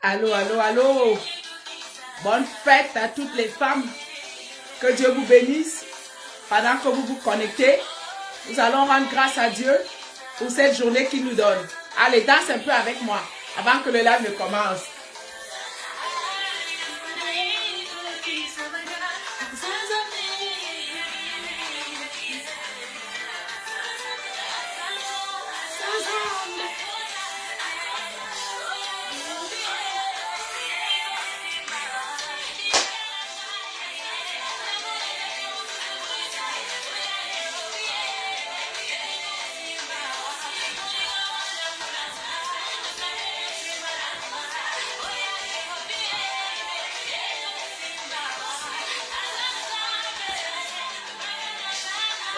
Allô, allô, allô. Bonne fête à toutes les femmes. Que Dieu vous bénisse. Pendant que vous vous connectez, nous allons rendre grâce à Dieu pour cette journée qu'il nous donne. Allez, danse un peu avec moi avant que le live ne commence.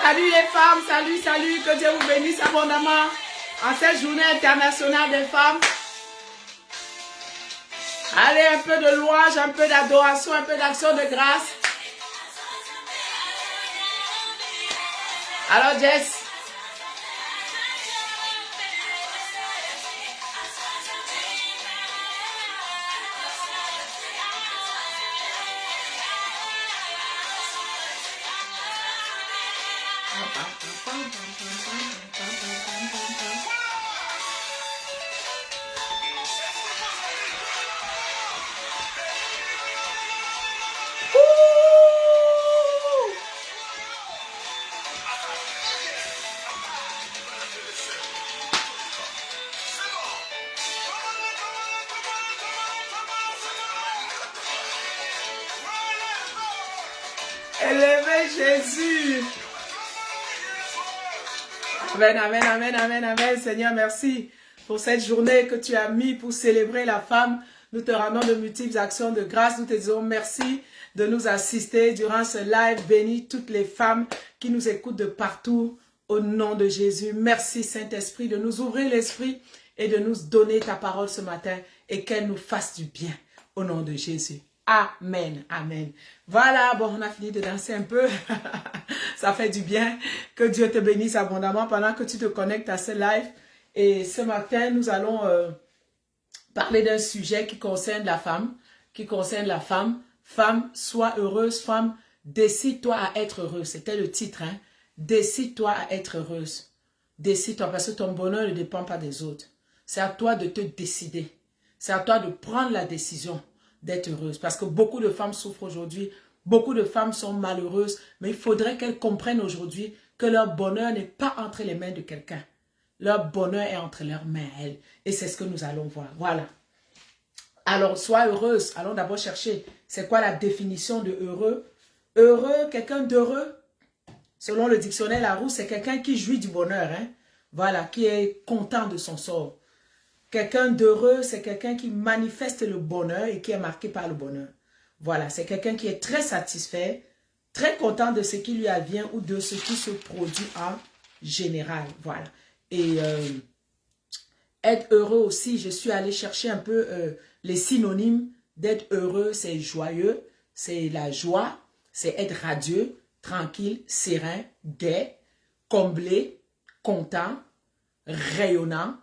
Salut les femmes, salut, salut, que Dieu vous bénisse abondamment en cette journée internationale des femmes. Allez, un peu de louange, un peu d'adoration, un peu d'action de grâce. Alors Jess. Élevez Jésus. Amen, amen, amen, amen, amen. Seigneur, merci pour cette journée que tu as mis pour célébrer la femme. Nous te rendons de multiples actions de grâce. Nous te disons merci de nous assister durant ce live. Bénis toutes les femmes qui nous écoutent de partout au nom de Jésus. Merci Saint-Esprit de nous ouvrir l'esprit et de nous donner ta parole ce matin et qu'elle nous fasse du bien au nom de Jésus. Amen, amen. Voilà, bon, on a fini de danser un peu. Ça fait du bien. Que Dieu te bénisse abondamment pendant que tu te connectes à ce live. Et ce matin, nous allons parler d'un sujet qui concerne la femme. Femme, sois heureuse. Femme, décide-toi à être heureuse. C'était le titre, hein. Décide-toi à être heureuse. Décide-toi parce que ton bonheur ne dépend pas des autres. C'est à toi de te décider. C'est à toi de prendre la décision d'être heureuse. Parce que beaucoup de femmes souffrent aujourd'hui. Beaucoup de femmes sont malheureuses. Mais il faudrait qu'elles comprennent aujourd'hui que leur bonheur n'est pas entre les mains de quelqu'un. Leur bonheur est entre leurs mains à elles. Et c'est ce que nous allons voir. Voilà. Alors, sois heureuse. Allons d'abord chercher. C'est quoi la définition de heureux? Heureux, quelqu'un d'heureux. Selon le dictionnaire Larousse, c'est quelqu'un qui jouit du bonheur. Hein? Voilà, qui est content de son sort. Quelqu'un d'heureux, c'est quelqu'un qui manifeste le bonheur et qui est marqué par le bonheur. Voilà, c'est quelqu'un qui est très satisfait, très content de ce qui lui advient ou de ce qui se produit en général. Voilà. Et être heureux aussi, je suis allée chercher un peu les synonymes d'être heureux, c'est joyeux, c'est la joie, c'est être radieux, tranquille, serein, gai, comblé, content, rayonnant,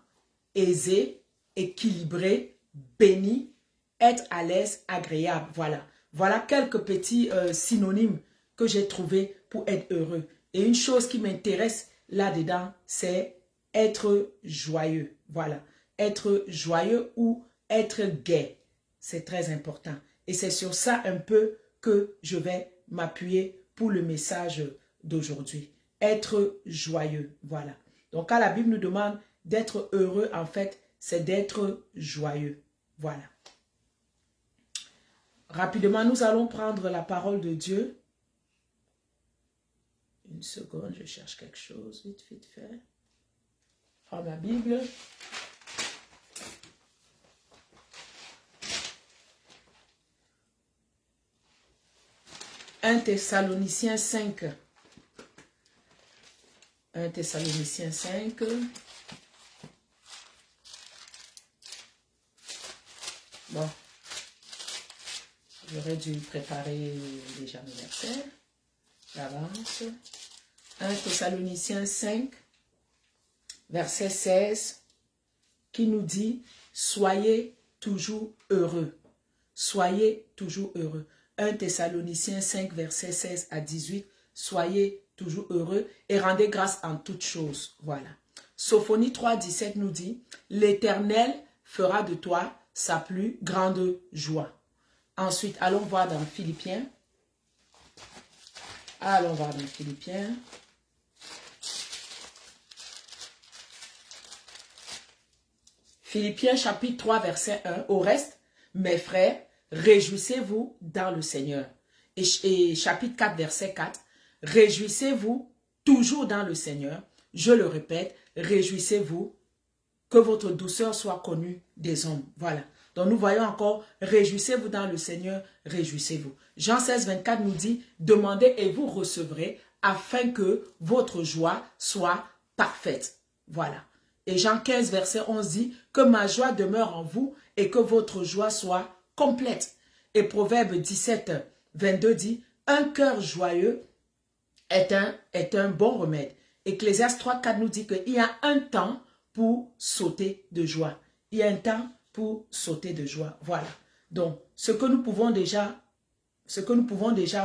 aisé, équilibré, béni, être à l'aise, agréable. Voilà. Voilà quelques petits synonymes que j'ai trouvés pour être heureux. Et une chose qui m'intéresse là-dedans, c'est être joyeux. Voilà. Être joyeux ou être gai. C'est très important. Et c'est sur ça un peu que je vais m'appuyer pour le message d'aujourd'hui. Être joyeux. Voilà. Donc, quand la Bible nous demande d'être heureux, en fait, c'est d'être joyeux. Voilà. Rapidement, nous allons prendre la parole de Dieu. Une seconde, je cherche quelque chose, vite, vite fait. Prends ma Bible. Un Thessaloniciens 5. 1 Thessaloniciens 5. Bon, j'aurais dû préparer déjà mes versets. J'avance. 1 Thessaloniciens 5, verset 16, qui nous dit « Soyez toujours heureux. Soyez toujours heureux. 1 Thessaloniciens 5, versets 16 à 18. Soyez toujours heureux et rendez grâce en toutes choses. Voilà. Sophonie 3, 17 nous dit, l'Éternel fera de toi sa plus grande joie. Ensuite, allons voir dans Philippiens. Allons voir dans Philippiens. Philippiens chapitre 3, verset 1. Au reste, mes frères, réjouissez-vous dans le Seigneur. Et chapitre 4, verset 4. Réjouissez-vous toujours dans le Seigneur. Je le répète, réjouissez-vous, que votre douceur soit connue des hommes. Voilà. Donc nous voyons encore, réjouissez-vous dans le Seigneur, réjouissez-vous. Jean 16, 24 nous dit, demandez et vous recevrez, afin que votre joie soit parfaite. Voilà. Et Jean 15, verset 11 dit, que ma joie demeure en vous et que votre joie soit complète. Et Proverbe 17, 22 dit, un cœur joyeux est un bon remède. Ecclésiaste 3, 4 nous dit qu'il y a un temps pour sauter de joie. Il y a un temps pour sauter de joie. Voilà. Donc, ce que nous pouvons déjà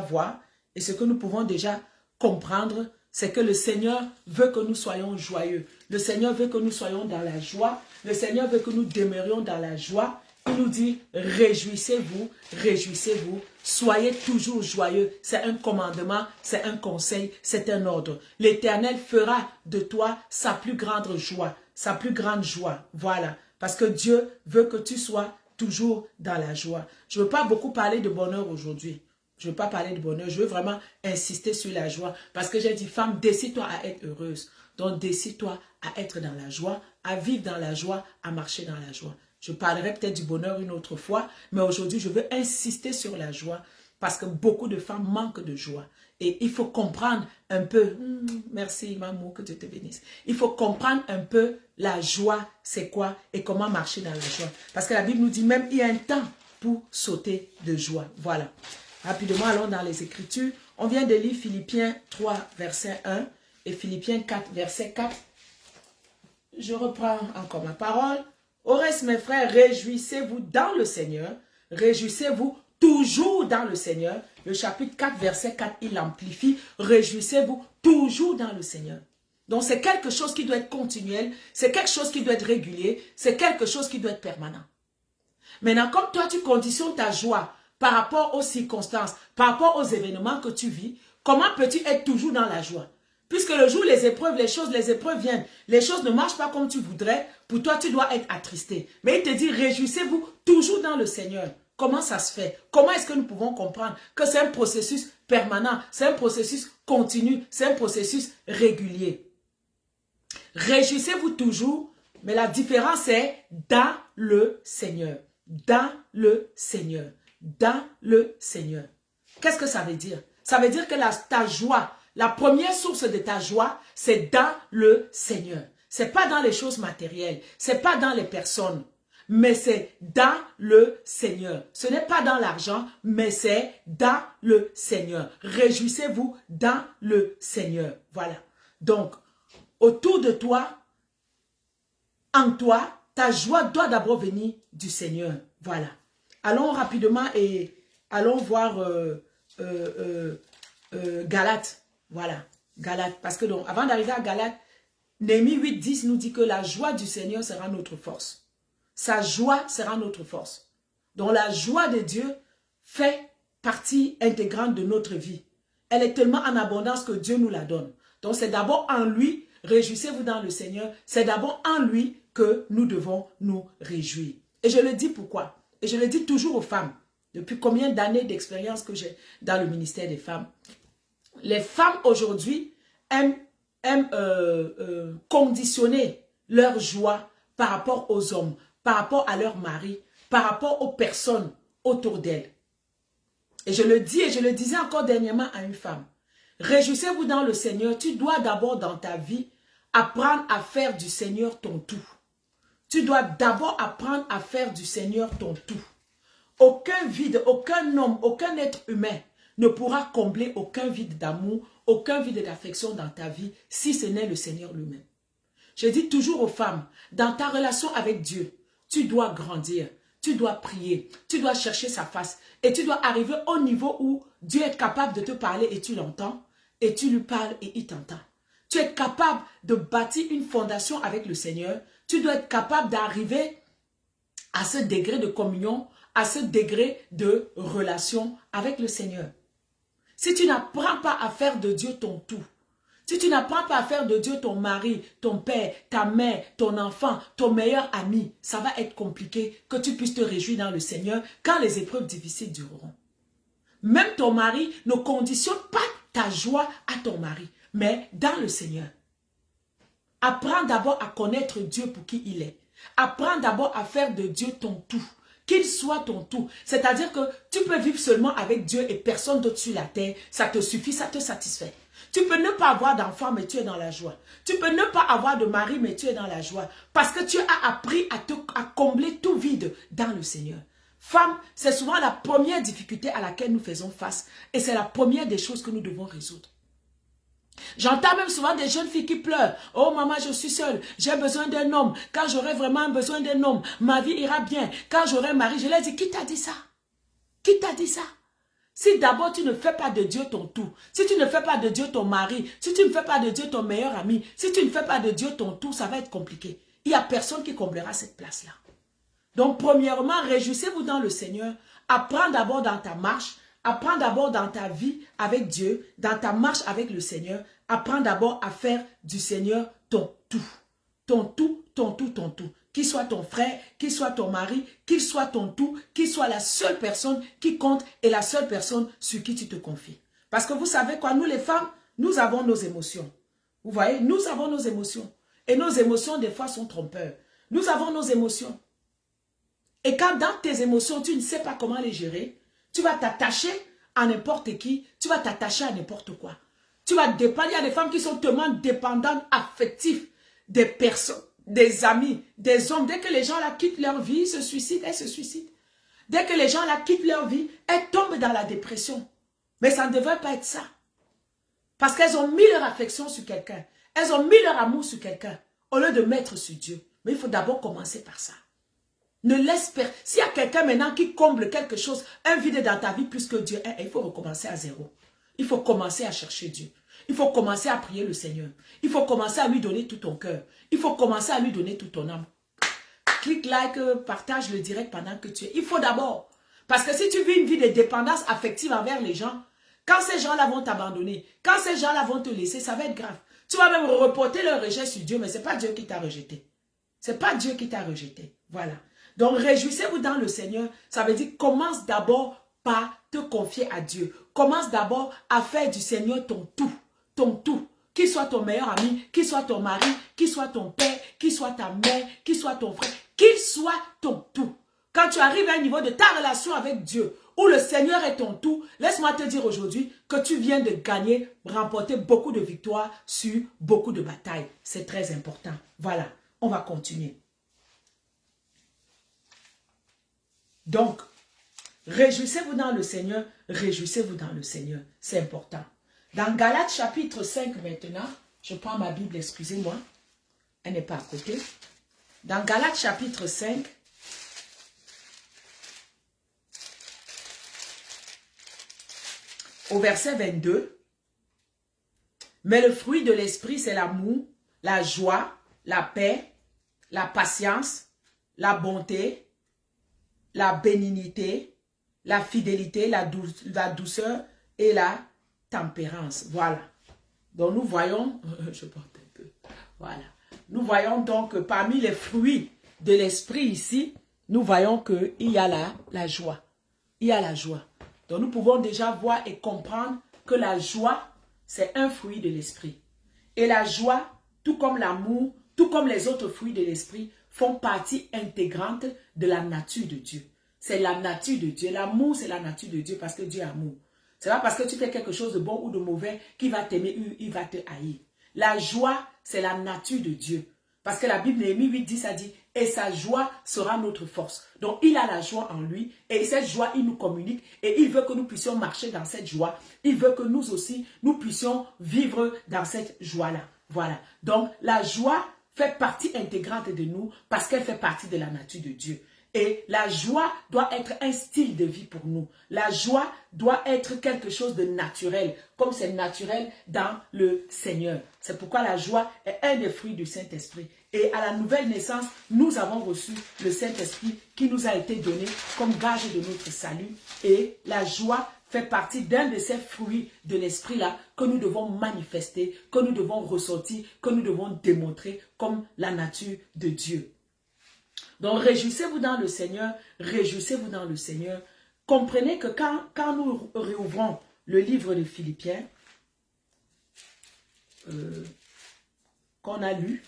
voir et ce que nous pouvons déjà comprendre, c'est que le Seigneur veut que nous soyons joyeux. Le Seigneur veut que nous soyons dans la joie. Le Seigneur veut que nous demeurions dans la joie. Il nous dit, réjouissez-vous, réjouissez-vous, soyez toujours joyeux. C'est un commandement, c'est un conseil, c'est un ordre. L'Éternel fera de toi sa plus grande joie, sa plus grande joie. Voilà, parce que Dieu veut que tu sois toujours dans la joie. Je ne veux pas beaucoup parler de bonheur aujourd'hui. Je ne veux pas parler de bonheur, je veux vraiment insister sur la joie. Parce que j'ai dit, femme, décide-toi à être heureuse. Donc, décide-toi à être dans la joie, à vivre dans la joie, à marcher dans la joie. Je parlerai peut-être du bonheur une autre fois, mais aujourd'hui, je veux insister sur la joie parce que beaucoup de femmes manquent de joie. Et il faut comprendre un peu, merci maman, que Dieu te bénisse. Il faut comprendre un peu la joie, c'est quoi et comment marcher dans la joie. Parce que la Bible nous dit même, il y a un temps pour sauter de joie. Voilà. Rapidement, allons dans les Écritures. On vient de lire Philippiens 3, verset 1 et Philippiens 4, verset 4. Je reprends encore ma parole. Au reste, mes frères, réjouissez-vous dans le Seigneur. Réjouissez-vous toujours dans le Seigneur. Le chapitre 4, verset 4, il amplifie. Réjouissez-vous toujours dans le Seigneur. Donc, c'est quelque chose qui doit être continuel. C'est quelque chose qui doit être régulier. C'est quelque chose qui doit être permanent. Maintenant, comme toi, tu conditionnes ta joie par rapport aux circonstances, par rapport aux événements que tu vis, comment peux-tu être toujours dans la joie? Puisque le jour, les épreuves viennent. Les choses ne marchent pas comme tu voudrais. Pour toi, tu dois être attristé. Mais il te dit, réjouissez-vous toujours dans le Seigneur. Comment ça se fait? Comment est-ce que nous pouvons comprendre que c'est un processus permanent, c'est un processus continu, c'est un processus régulier? Réjouissez-vous toujours, mais la différence est dans le Seigneur. Dans le Seigneur. Dans le Seigneur. Qu'est-ce que ça veut dire? Ça veut dire que ta joie, la première source de ta joie, c'est dans le Seigneur. C'est pas dans les choses matérielles, c'est pas dans les personnes, mais c'est dans le Seigneur. Ce n'est pas dans l'argent, mais c'est dans le Seigneur. Réjouissez-vous dans le Seigneur. Voilà. Donc, autour de toi, en toi, ta joie doit d'abord venir du Seigneur. Voilà. Allons rapidement et allons voir Galates. Voilà, Galates. Parce que donc, avant d'arriver à Galates, Néhémie 8, 10 nous dit que la joie du Seigneur sera notre force. Sa joie sera notre force. Donc la joie de Dieu fait partie intégrante de notre vie. Elle est tellement en abondance que Dieu nous la donne. Donc c'est d'abord en lui, réjouissez-vous dans le Seigneur, c'est d'abord en lui que nous devons nous réjouir. Et je le dis pourquoi? Et je le dis toujours aux femmes. Depuis combien d'années d'expérience que j'ai dans le ministère des femmes? Les femmes aujourd'hui aiment conditionner leur joie par rapport aux hommes, par rapport à leur mari, par rapport aux personnes autour d'elles. Et je le dis et je le disais encore dernièrement à une femme. Réjouissez-vous dans le Seigneur. Tu dois d'abord dans ta vie apprendre à faire du Seigneur ton tout. Tu dois d'abord apprendre à faire du Seigneur ton tout. Aucun vide, aucun homme, aucun être humain ne pourra combler aucun vide d'amour, aucun vide d'affection dans ta vie si ce n'est le Seigneur lui-même. Je dis toujours aux femmes, dans ta relation avec Dieu, tu dois grandir. tu dois prier, tu dois chercher sa face et tu dois arriver au niveau où Dieu est capable de te parler et tu l'entends et tu lui parles et il t'entend. Tu es capable de bâtir une fondation avec le Seigneur. Tu dois être capable d'arriver à ce degré de communion, à ce degré de relation avec le Seigneur. Si tu n'apprends pas à faire de Dieu ton tout, si tu n'apprends pas à faire de Dieu ton mari, ton père, ta mère, ton enfant, ton meilleur ami, ça va être compliqué que tu puisses te réjouir dans le Seigneur quand les épreuves difficiles dureront. Même ton mari ne conditionne pas ta joie à ton mari, mais dans le Seigneur. Apprends d'abord à connaître Dieu pour qui il est. Apprends d'abord à faire de Dieu ton tout. Qu'il soit ton tout. C'est-à-dire que tu peux vivre seulement avec Dieu et personne d'autre sur la terre. Ça te suffit, ça te satisfait. Tu peux ne pas avoir d'enfant, mais tu es dans la joie. Tu peux ne pas avoir de mari, mais tu es dans la joie. Parce que tu as appris à combler tout vide dans le Seigneur. Femme, c'est souvent la première difficulté à laquelle nous faisons face. Et c'est la première des choses que nous devons résoudre. J'entends même souvent des jeunes filles qui pleurent. Oh maman, je suis seule, j'ai besoin d'un homme. Quand j'aurai vraiment besoin d'un homme, ma vie ira bien. Quand j'aurai un mari, je leur dis, qui t'a dit ça? Qui t'a dit ça? Si d'abord tu ne fais pas de Dieu ton tout, si tu ne fais pas de Dieu ton mari, si tu ne fais pas de Dieu ton meilleur ami, si tu ne fais pas de Dieu ton tout, ça va être compliqué. Il n'y a personne qui comblera cette place-là. Donc premièrement, réjouissez-vous dans le Seigneur. Apprends d'abord dans ta marche. Apprends d'abord dans ta vie avec Dieu, dans ta marche avec le Seigneur. Apprends d'abord à faire du Seigneur ton tout. Ton tout, ton tout, ton tout. Qu'il soit ton frère, qu'il soit ton mari, qu'il soit ton tout, qu'il soit la seule personne qui compte et la seule personne sur qui tu te confies. Parce que vous savez quoi, nous les femmes, nous avons nos émotions. Vous voyez, nous avons nos émotions. Et nos émotions, des fois, sont trompeurs. Nous avons nos émotions. Et quand dans tes émotions, tu ne sais pas comment les gérer, tu vas t'attacher à n'importe qui, tu vas t'attacher à n'importe quoi. Tu vas dépendre, il y a des femmes qui sont tellement dépendantes, affectives, des personnes, des amis, des hommes. Dès que les gens là quittent leur vie, ils se suicident, elles se suicident. Dès que les gens là quittent leur vie, elles tombent dans la dépression. Mais ça ne devrait pas être ça. Parce qu'elles ont mis leur affection sur quelqu'un. Elles ont mis leur amour sur quelqu'un, au lieu de mettre sur Dieu. Mais il faut d'abord commencer par ça. Ne laisse pas. S'il y a quelqu'un maintenant qui comble quelque chose, un vide dans ta vie plus que Dieu, il faut recommencer à zéro. Il faut commencer à chercher Dieu. Il faut commencer à prier le Seigneur. Il faut commencer à lui donner tout ton cœur. Il faut commencer à lui donner toute ton âme. Clique like, partage le direct pendant que tu es. Il faut d'abord. Parce que si tu vis une vie de dépendance affective envers les gens, quand ces gens-là vont t'abandonner, quand ces gens-là vont te laisser, ça va être grave. Tu vas même reporter leur rejet sur Dieu, mais ce n'est pas Dieu qui t'a rejeté. Ce n'est pas Dieu qui t'a rejeté. Voilà. Donc, réjouissez-vous dans le Seigneur. Ça veut dire, commence d'abord par te confier à Dieu. Commence d'abord à faire du Seigneur ton tout. Ton tout. Qu'il soit ton meilleur ami, qu'il soit ton mari, qu'il soit ton père, qu'il soit ta mère, qu'il soit ton frère, qu'il soit ton tout. Quand tu arrives à un niveau de ta relation avec Dieu, où le Seigneur est ton tout, laisse-moi te dire aujourd'hui que tu viens de gagner, remporter beaucoup de victoires sur beaucoup de batailles. C'est très important. Voilà, on va continuer. Donc, réjouissez-vous dans le Seigneur, réjouissez-vous dans le Seigneur. C'est important. Dans Galates chapitre 5 maintenant, je prends ma Bible, excusez-moi, elle n'est pas à côté. Dans Galates chapitre 5, au verset 22, « Mais le fruit de l'esprit, c'est l'amour, la joie, la paix, la patience, la bonté, la bénignité, la fidélité, la douceur et la tempérance. » Voilà. Donc nous voyons, je porte un peu, voilà. Nous voyons donc que parmi les fruits de l'esprit ici, nous voyons qu'il y a la joie. Il y a la joie. Donc nous pouvons déjà voir et comprendre que la joie, c'est un fruit de l'esprit. Et la joie, tout comme l'amour, tout comme les autres fruits de l'esprit, font partie intégrante de la nature de Dieu. C'est la nature de Dieu. L'amour, c'est la nature de Dieu parce que Dieu est amour. Ce n'est pas parce que tu fais quelque chose de bon ou de mauvais qu'il va t'aimer ou il va te haïr. La joie, c'est la nature de Dieu. Parce que la Bible, Néhémie 8:10, ça dit, et sa joie sera notre force. Donc, il a la joie en lui, et cette joie, il nous communique, et il veut que nous puissions marcher dans cette joie. Il veut que nous aussi, nous puissions vivre dans cette joie-là. Voilà. Donc, la joie fait partie intégrante de nous parce qu'elle fait partie de la nature de Dieu. Et la joie doit être un style de vie pour nous. La joie doit être quelque chose de naturel, comme c'est naturel dans le Seigneur. C'est pourquoi la joie est un des fruits du Saint-Esprit. Et à la nouvelle naissance, nous avons reçu le Saint-Esprit qui nous a été donné comme gage de notre salut. Et la joie fait partie d'un de ces fruits de l'esprit-là que nous devons manifester, que nous devons ressortir, que nous devons démontrer comme la nature de Dieu. Donc, réjouissez-vous dans le Seigneur, réjouissez-vous dans le Seigneur. Comprenez que quand nous réouvrons le livre de Philippiens, qu'on a lu,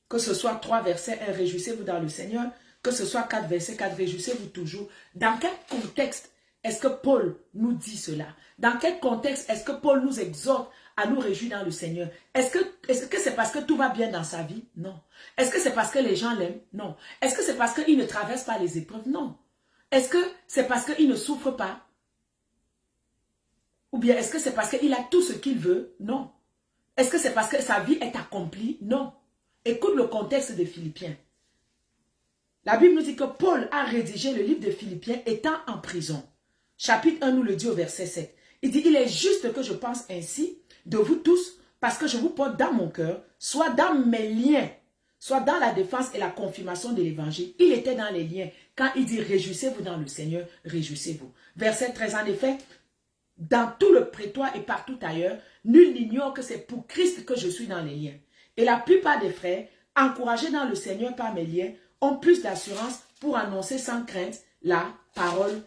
que ce soit 3 versets 1, réjouissez-vous dans le Seigneur, que ce soit 4 versets 4, réjouissez-vous toujours. Dans quel contexte est-ce que Paul nous dit cela? Dans quel contexte est-ce que Paul nous exhorte à nous réjouir dans le Seigneur? Est-ce que c'est parce que tout va bien dans sa vie? Non. Est-ce que c'est parce que les gens l'aiment? Non. Est-ce que c'est parce qu'il ne traverse pas les épreuves? Non. Est-ce que c'est parce qu'il ne souffre pas? Ou bien est-ce que c'est parce qu'il a tout ce qu'il veut? Non. Est-ce que c'est parce que sa vie est accomplie? Non. Écoute le contexte de Philippiens. La Bible nous dit que Paul a rédigé le livre de Philippiens étant en prison. Chapitre 1 nous le dit au verset 7. Il dit, il est juste que je pense ainsi de vous tous, parce que je vous porte dans mon cœur, soit dans mes liens, soit dans la défense et la confirmation de l'évangile. Il était dans les liens. Quand il dit, réjouissez-vous dans le Seigneur, réjouissez-vous. Verset 13, en effet, dans tout le prétoire et partout ailleurs, nul n'ignore que c'est pour Christ que je suis dans les liens. Et la plupart des frères, encouragés dans le Seigneur par mes liens, ont plus d'assurance pour annoncer sans crainte la parole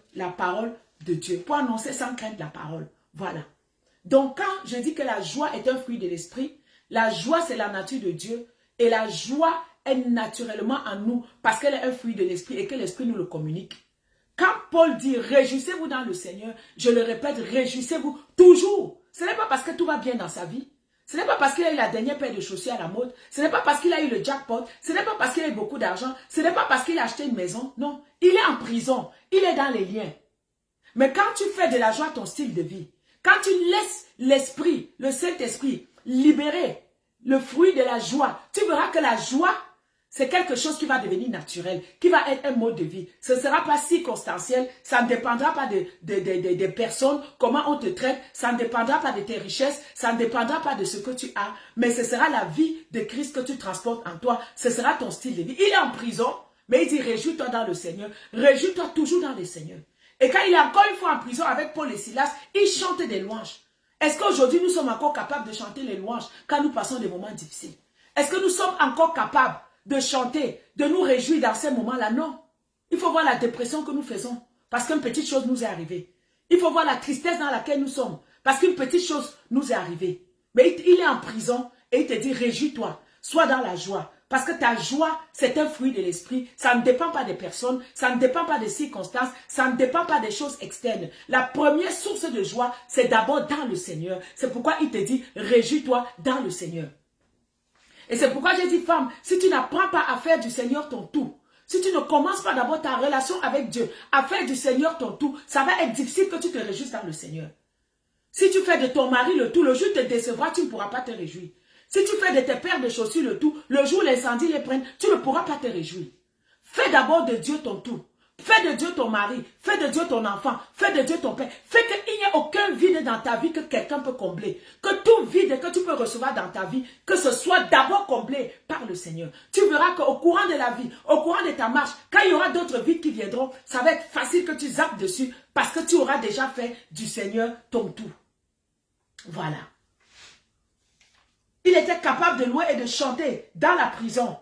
de Dieu. Pour annoncer sans crainte la parole. Voilà. Donc quand je dis que la joie est un fruit de l'esprit, la joie c'est la nature de Dieu et la joie est naturellement en nous parce qu'elle est un fruit de l'esprit et que l'esprit nous le communique. Quand Paul dit réjouissez-vous dans le Seigneur, je le répète, réjouissez-vous toujours. Ce n'est pas parce que tout va bien dans sa vie. Ce n'est pas parce qu'il a eu la dernière paire de chaussures à la mode. Ce n'est pas parce qu'il a eu le jackpot. Ce n'est pas parce qu'il a eu beaucoup d'argent. Ce n'est pas parce qu'il a acheté une maison. Non, il est en prison. Il est dans les liens. Mais quand tu fais de la joie ton style de vie, quand tu laisses l'esprit, le Saint-Esprit, libérer le fruit de la joie, tu verras que la joie, c'est quelque chose qui va devenir naturel, qui va être un mode de vie. Ce ne sera pas circonstanciel, ça ne dépendra pas des personnes, comment on te traite, ça ne dépendra pas de tes richesses, ça ne dépendra pas de ce que tu as, mais ce sera la vie de Christ que tu transportes en toi, ce sera ton style de vie. Il est en prison, mais il dit réjouis-toi dans le Seigneur, réjouis-toi toujours dans le Seigneur. Et quand il est encore une fois en prison avec Paul et Silas, il chante des louanges. Est-ce qu'aujourd'hui nous sommes encore capables de chanter les louanges quand nous passons des moments difficiles? Est-ce que nous sommes encore capables de chanter, de nous réjouir dans ces moments-là? Non. Il faut voir la dépression que nous faisons parce qu'une petite chose nous est arrivée. Il faut voir la tristesse dans laquelle nous sommes parce qu'une petite chose nous est arrivée. Mais il est en prison et il te dit réjouis-toi, sois dans la joie. Parce que ta joie, c'est un fruit de l'esprit. Ça ne dépend pas des personnes, ça ne dépend pas des circonstances, ça ne dépend pas des choses externes. La première source de joie, c'est d'abord dans le Seigneur. C'est pourquoi il te dit, réjouis-toi dans le Seigneur. Et c'est pourquoi j'ai dit, femme, si tu n'apprends pas à faire du Seigneur ton tout, si tu ne commences pas d'abord ta relation avec Dieu, à faire du Seigneur ton tout, ça va être difficile que tu te réjouisses dans le Seigneur. Si tu fais de ton mari le tout, le jour où tu te décevras, tu ne pourras pas te réjouir. Si tu fais de tes paires de chaussures le tout, le jour où l'incendie les prenne, tu ne pourras pas te réjouir. Fais d'abord de Dieu ton tout. Fais de Dieu ton mari. Fais de Dieu ton enfant. Fais de Dieu ton père. Fais qu'il n'y ait aucun vide dans ta vie que quelqu'un peut combler. Que tout vide que tu peux recevoir dans ta vie, que ce soit d'abord comblé par le Seigneur. Tu verras qu'au courant de la vie, au courant de ta marche, quand il y aura d'autres vides qui viendront, ça va être facile que tu zappes dessus parce que tu auras déjà fait du Seigneur ton tout. Voilà. Il était capable de louer et de chanter dans la prison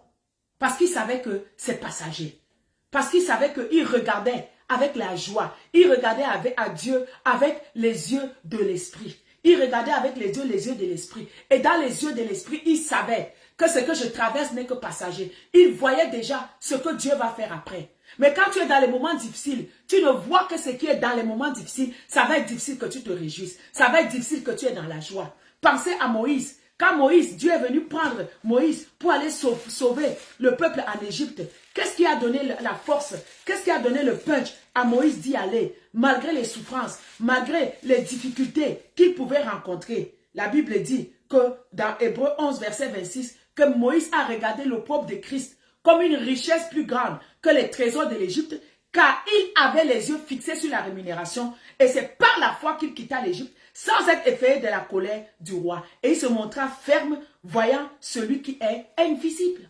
parce qu'il savait que c'est passager. Parce qu'il savait qu'il regardait avec la joie. Il regardait à Dieu avec les yeux de l'esprit. Il regardait avec les yeux de l'esprit. Et dans les yeux de l'esprit, il savait que ce que je traverse n'est que passager. Il voyait déjà ce que Dieu va faire après. Mais quand tu es dans les moments difficiles, tu ne vois que ce qui est dans les moments difficiles. Ça va être difficile que tu te réjouisses. Ça va être difficile que tu es dans la joie. Pensez à Moïse. Quand Moïse, Dieu est venu prendre Moïse pour aller sauver le peuple en Égypte, qu'est-ce qui a donné la force? Qu'est-ce qui a donné le punch à Moïse d'y aller? Malgré les souffrances, malgré les difficultés qu'il pouvait rencontrer. La Bible dit que dans Hébreux 11, verset 26, que Moïse a regardé l'opprobre de Christ comme une richesse plus grande que les trésors de l'Égypte, car il avait les yeux fixés sur la rémunération, et c'est par la foi qu'il quitta l'Égypte, sans être effrayé de la colère du roi. Et il se montra ferme, voyant celui qui est invisible.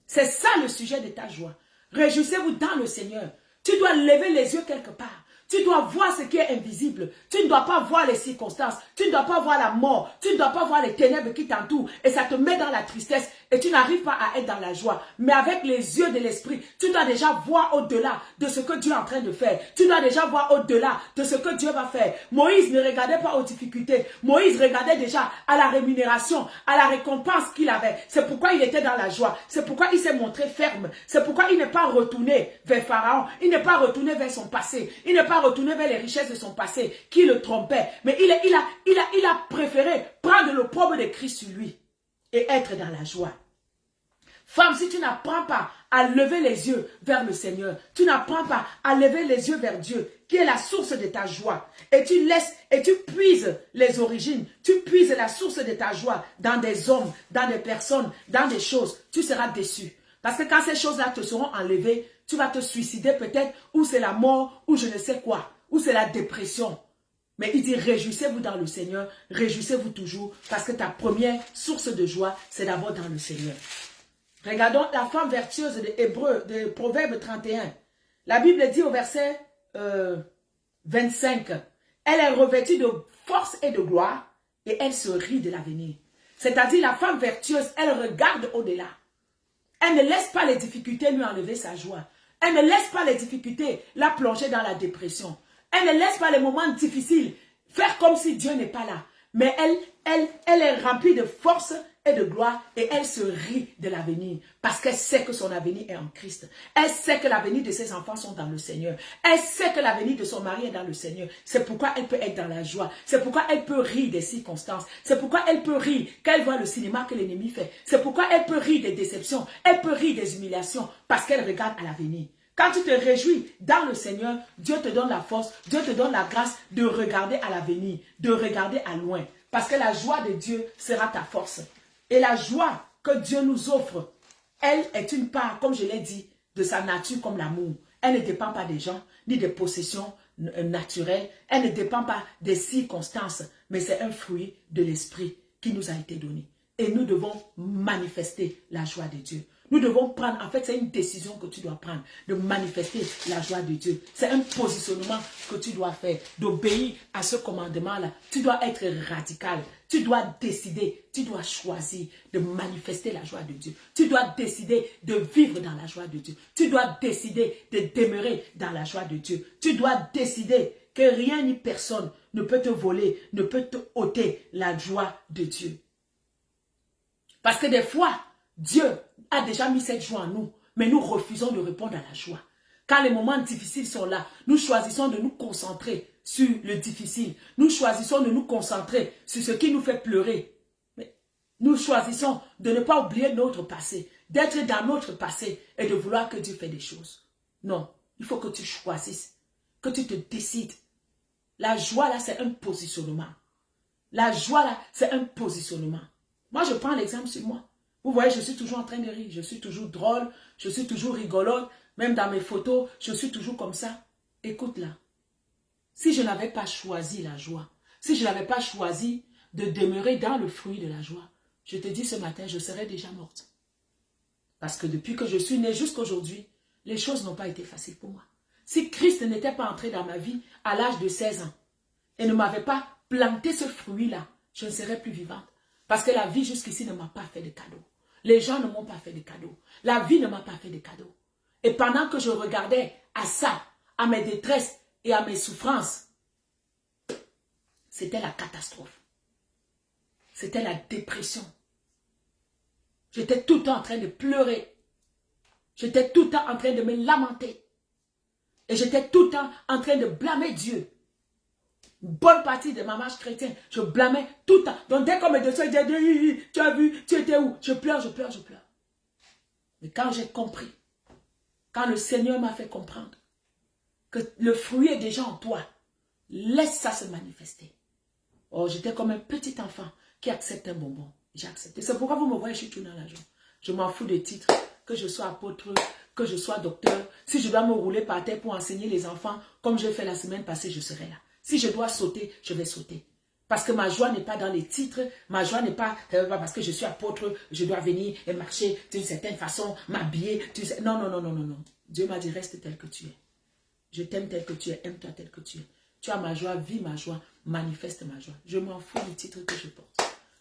C'est ça le sujet de ta joie. Réjouissez-vous dans le Seigneur. Tu dois lever les yeux quelque part. Tu dois voir ce qui est invisible. Tu ne dois pas voir les circonstances. Tu ne dois pas voir la mort. Tu ne dois pas voir les ténèbres qui t'entourent. Et ça te met dans la tristesse. Et tu n'arrives pas à être dans la joie. Mais avec les yeux de l'esprit, tu dois déjà voir au-delà de ce que Dieu est en train de faire. Tu dois déjà voir au-delà de ce que Dieu va faire. Moïse ne regardait pas aux difficultés. Moïse regardait déjà à la rémunération, à la récompense qu'il avait. C'est pourquoi il était dans la joie. C'est pourquoi il s'est montré ferme. C'est pourquoi il n'est pas retourné vers Pharaon. Il n'est pas retourné vers son passé. Il n'est pas retourné vers les richesses de son passé qui le trompaient. Mais il a préféré prendre l'opprobre de Christ sur lui et être dans la joie. Femme, si tu n'apprends pas à lever les yeux vers le Seigneur, tu n'apprends pas à lever les yeux vers Dieu, qui est la source de ta joie, et tu laisses, et tu puises les origines, tu puises la source de ta joie dans des hommes, dans des personnes, dans des choses, tu seras déçu. Parce que quand ces choses-là te seront enlevées, tu vas te suicider peut-être, ou c'est la mort, ou je ne sais quoi, ou c'est la dépression. Mais il dit, réjouissez-vous dans le Seigneur, réjouissez-vous toujours, parce que ta première source de joie, c'est d'abord dans le Seigneur. Regardons la femme vertueuse de Hébreux, de Proverbe 31. La Bible dit au verset 25, elle est revêtue de force et de gloire, et elle se rit de l'avenir. C'est-à-dire, la femme vertueuse, elle regarde au-delà. Elle ne laisse pas les difficultés lui enlever sa joie. Elle ne laisse pas les difficultés la plonger dans la dépression. Elle ne laisse pas les moments difficiles faire comme si Dieu n'est pas là. Mais elle est remplie de force et de gloire et elle se rit de l'avenir parce qu'elle sait que son avenir est en Christ. Elle sait que l'avenir de ses enfants sont dans le Seigneur. Elle sait que l'avenir de son mari est dans le Seigneur. C'est pourquoi elle peut être dans la joie. C'est pourquoi elle peut rire des circonstances. C'est pourquoi elle peut rire quand elle voit le cinéma que l'ennemi fait. C'est pourquoi elle peut rire des déceptions. Elle peut rire des humiliations parce qu'elle regarde à l'avenir. Quand tu te réjouis dans le Seigneur, Dieu te donne la force, Dieu te donne la grâce de regarder à l'avenir, de regarder à loin. Parce que la joie de Dieu sera ta force. Et la joie que Dieu nous offre, elle est une part, comme je l'ai dit, de sa nature comme l'amour. Elle ne dépend pas des gens, ni des possessions naturelles. Elle ne dépend pas des circonstances, mais c'est un fruit de l'esprit qui nous a été donné. Et nous devons manifester la joie de Dieu. Nous devons prendre, en fait c'est une décision que tu dois prendre, de manifester la joie de Dieu. C'est un positionnement que tu dois faire, d'obéir à ce commandement-là. Tu dois être radical, tu dois décider, tu dois choisir de manifester la joie de Dieu. Tu dois décider de vivre dans la joie de Dieu. Tu dois décider de demeurer dans la joie de Dieu. Tu dois décider que rien ni personne ne peut te voler, ne peut te ôter la joie de Dieu. Parce que des fois, Dieu a déjà mis cette joie en nous, mais nous refusons de répondre à la joie. Quand les moments difficiles sont là, nous choisissons de nous concentrer sur le difficile. Nous choisissons de nous concentrer sur ce qui nous fait pleurer. Mais nous choisissons de ne pas oublier notre passé, d'être dans notre passé et de vouloir que Dieu fait des choses. Non, il faut que tu choisisses, que tu te décides. La joie là, c'est un positionnement. La joie là, c'est un positionnement. Moi, je prends l'exemple sur moi. Vous voyez, je suis toujours en train de rire. Je suis toujours drôle. Je suis toujours rigolote. Même dans mes photos, je suis toujours comme ça. Écoute là. Si je n'avais pas choisi la joie, si je n'avais pas choisi de demeurer dans le fruit de la joie, je te dis ce matin, je serais déjà morte. Parce que depuis que je suis née jusqu'à aujourd'hui, les choses n'ont pas été faciles pour moi. Si Christ n'était pas entré dans ma vie à l'âge de 16 ans et ne m'avait pas planté ce fruit-là, je ne serais plus vivante. Parce que la vie jusqu'ici ne m'a pas fait de cadeaux. Les gens ne m'ont pas fait de cadeaux. La vie ne m'a pas fait de cadeaux. Et pendant que je regardais à ça, à mes détresses et à mes souffrances, c'était la catastrophe. C'était la dépression. J'étais tout le temps en train de pleurer. J'étais tout le temps en train de me lamenter. Et j'étais tout le temps en train de blâmer Dieu. Une bonne partie de ma marche chrétienne, je blâmais tout le temps. Donc dès qu'on me disait, tu as vu, tu étais où? Je pleure, je pleure, je pleure. Mais quand j'ai compris, quand le Seigneur m'a fait comprendre que le fruit est déjà en toi, laisse ça se manifester. Oh, j'étais comme un petit enfant qui accepte un bonbon. J'ai accepté. C'est pourquoi vous me voyez, je suis tout dans la joie. Je m'en fous des titres, que je sois apôtre, que je sois docteur. Si je dois me rouler par terre pour enseigner les enfants, comme j'ai fait la semaine passée, je serai là. Si je dois sauter, je vais sauter. Parce que ma joie n'est pas dans les titres, ma joie n'est pas parce que je suis apôtre, je dois venir et marcher d'une certaine façon, m'habiller. Non, non, non, non, non, non. Dieu m'a dit, reste tel que tu es. Je t'aime tel que tu es, aime-toi tel que tu es. Tu as ma joie, vis ma joie, manifeste ma joie. Je m'en fous du titre que je porte.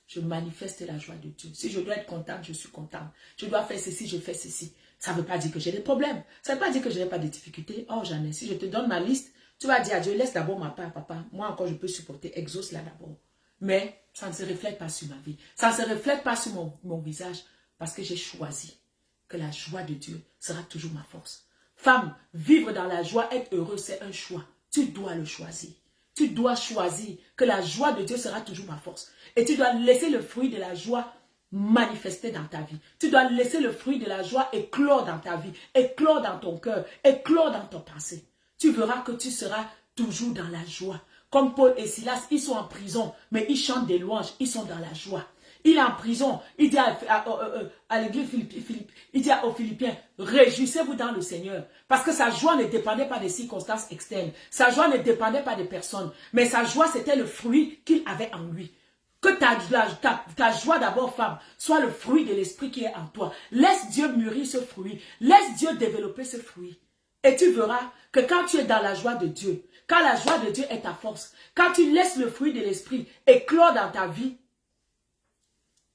Je manifeste la joie de Dieu. Si je dois être contente, je suis contente. Je dois faire ceci, je fais ceci. Ça ne veut pas dire que j'ai des problèmes. Ça ne veut pas dire que je n'ai pas de difficultés. Oh, j'en ai. Si je te donne ma liste, tu vas dire à Dieu, laisse d'abord ma part, papa. Moi encore, je peux supporter. Exauce-la d'abord. Mais ça ne se reflète pas sur ma vie. Ça ne se reflète pas sur mon visage. Parce que j'ai choisi que la joie de Dieu sera toujours ma force. Femme, vivre dans la joie, être heureux, c'est un choix. Tu dois le choisir. Tu dois choisir que la joie de Dieu sera toujours ma force. Et tu dois laisser le fruit de la joie manifester dans ta vie. Tu dois laisser le fruit de la joie éclore dans ta vie, éclore dans ton cœur, éclore dans ton passé. Tu verras que tu seras toujours dans la joie. Comme Paul et Silas, ils sont en prison, mais ils chantent des louanges, ils sont dans la joie. Il est en prison, il dit à l'église Philippe, il dit aux Philippiens, réjouissez-vous dans le Seigneur. Parce que sa joie ne dépendait pas des circonstances externes. Sa joie ne dépendait pas des personnes. Mais sa joie, c'était le fruit qu'il avait en lui. Que ta joie d'abord, femme, soit le fruit de l'esprit qui est en toi. Laisse Dieu mûrir ce fruit. Laisse Dieu développer ce fruit. Et tu verras que quand tu es dans la joie de Dieu, quand la joie de Dieu est ta force, quand tu laisses le fruit de l'esprit éclore dans ta vie,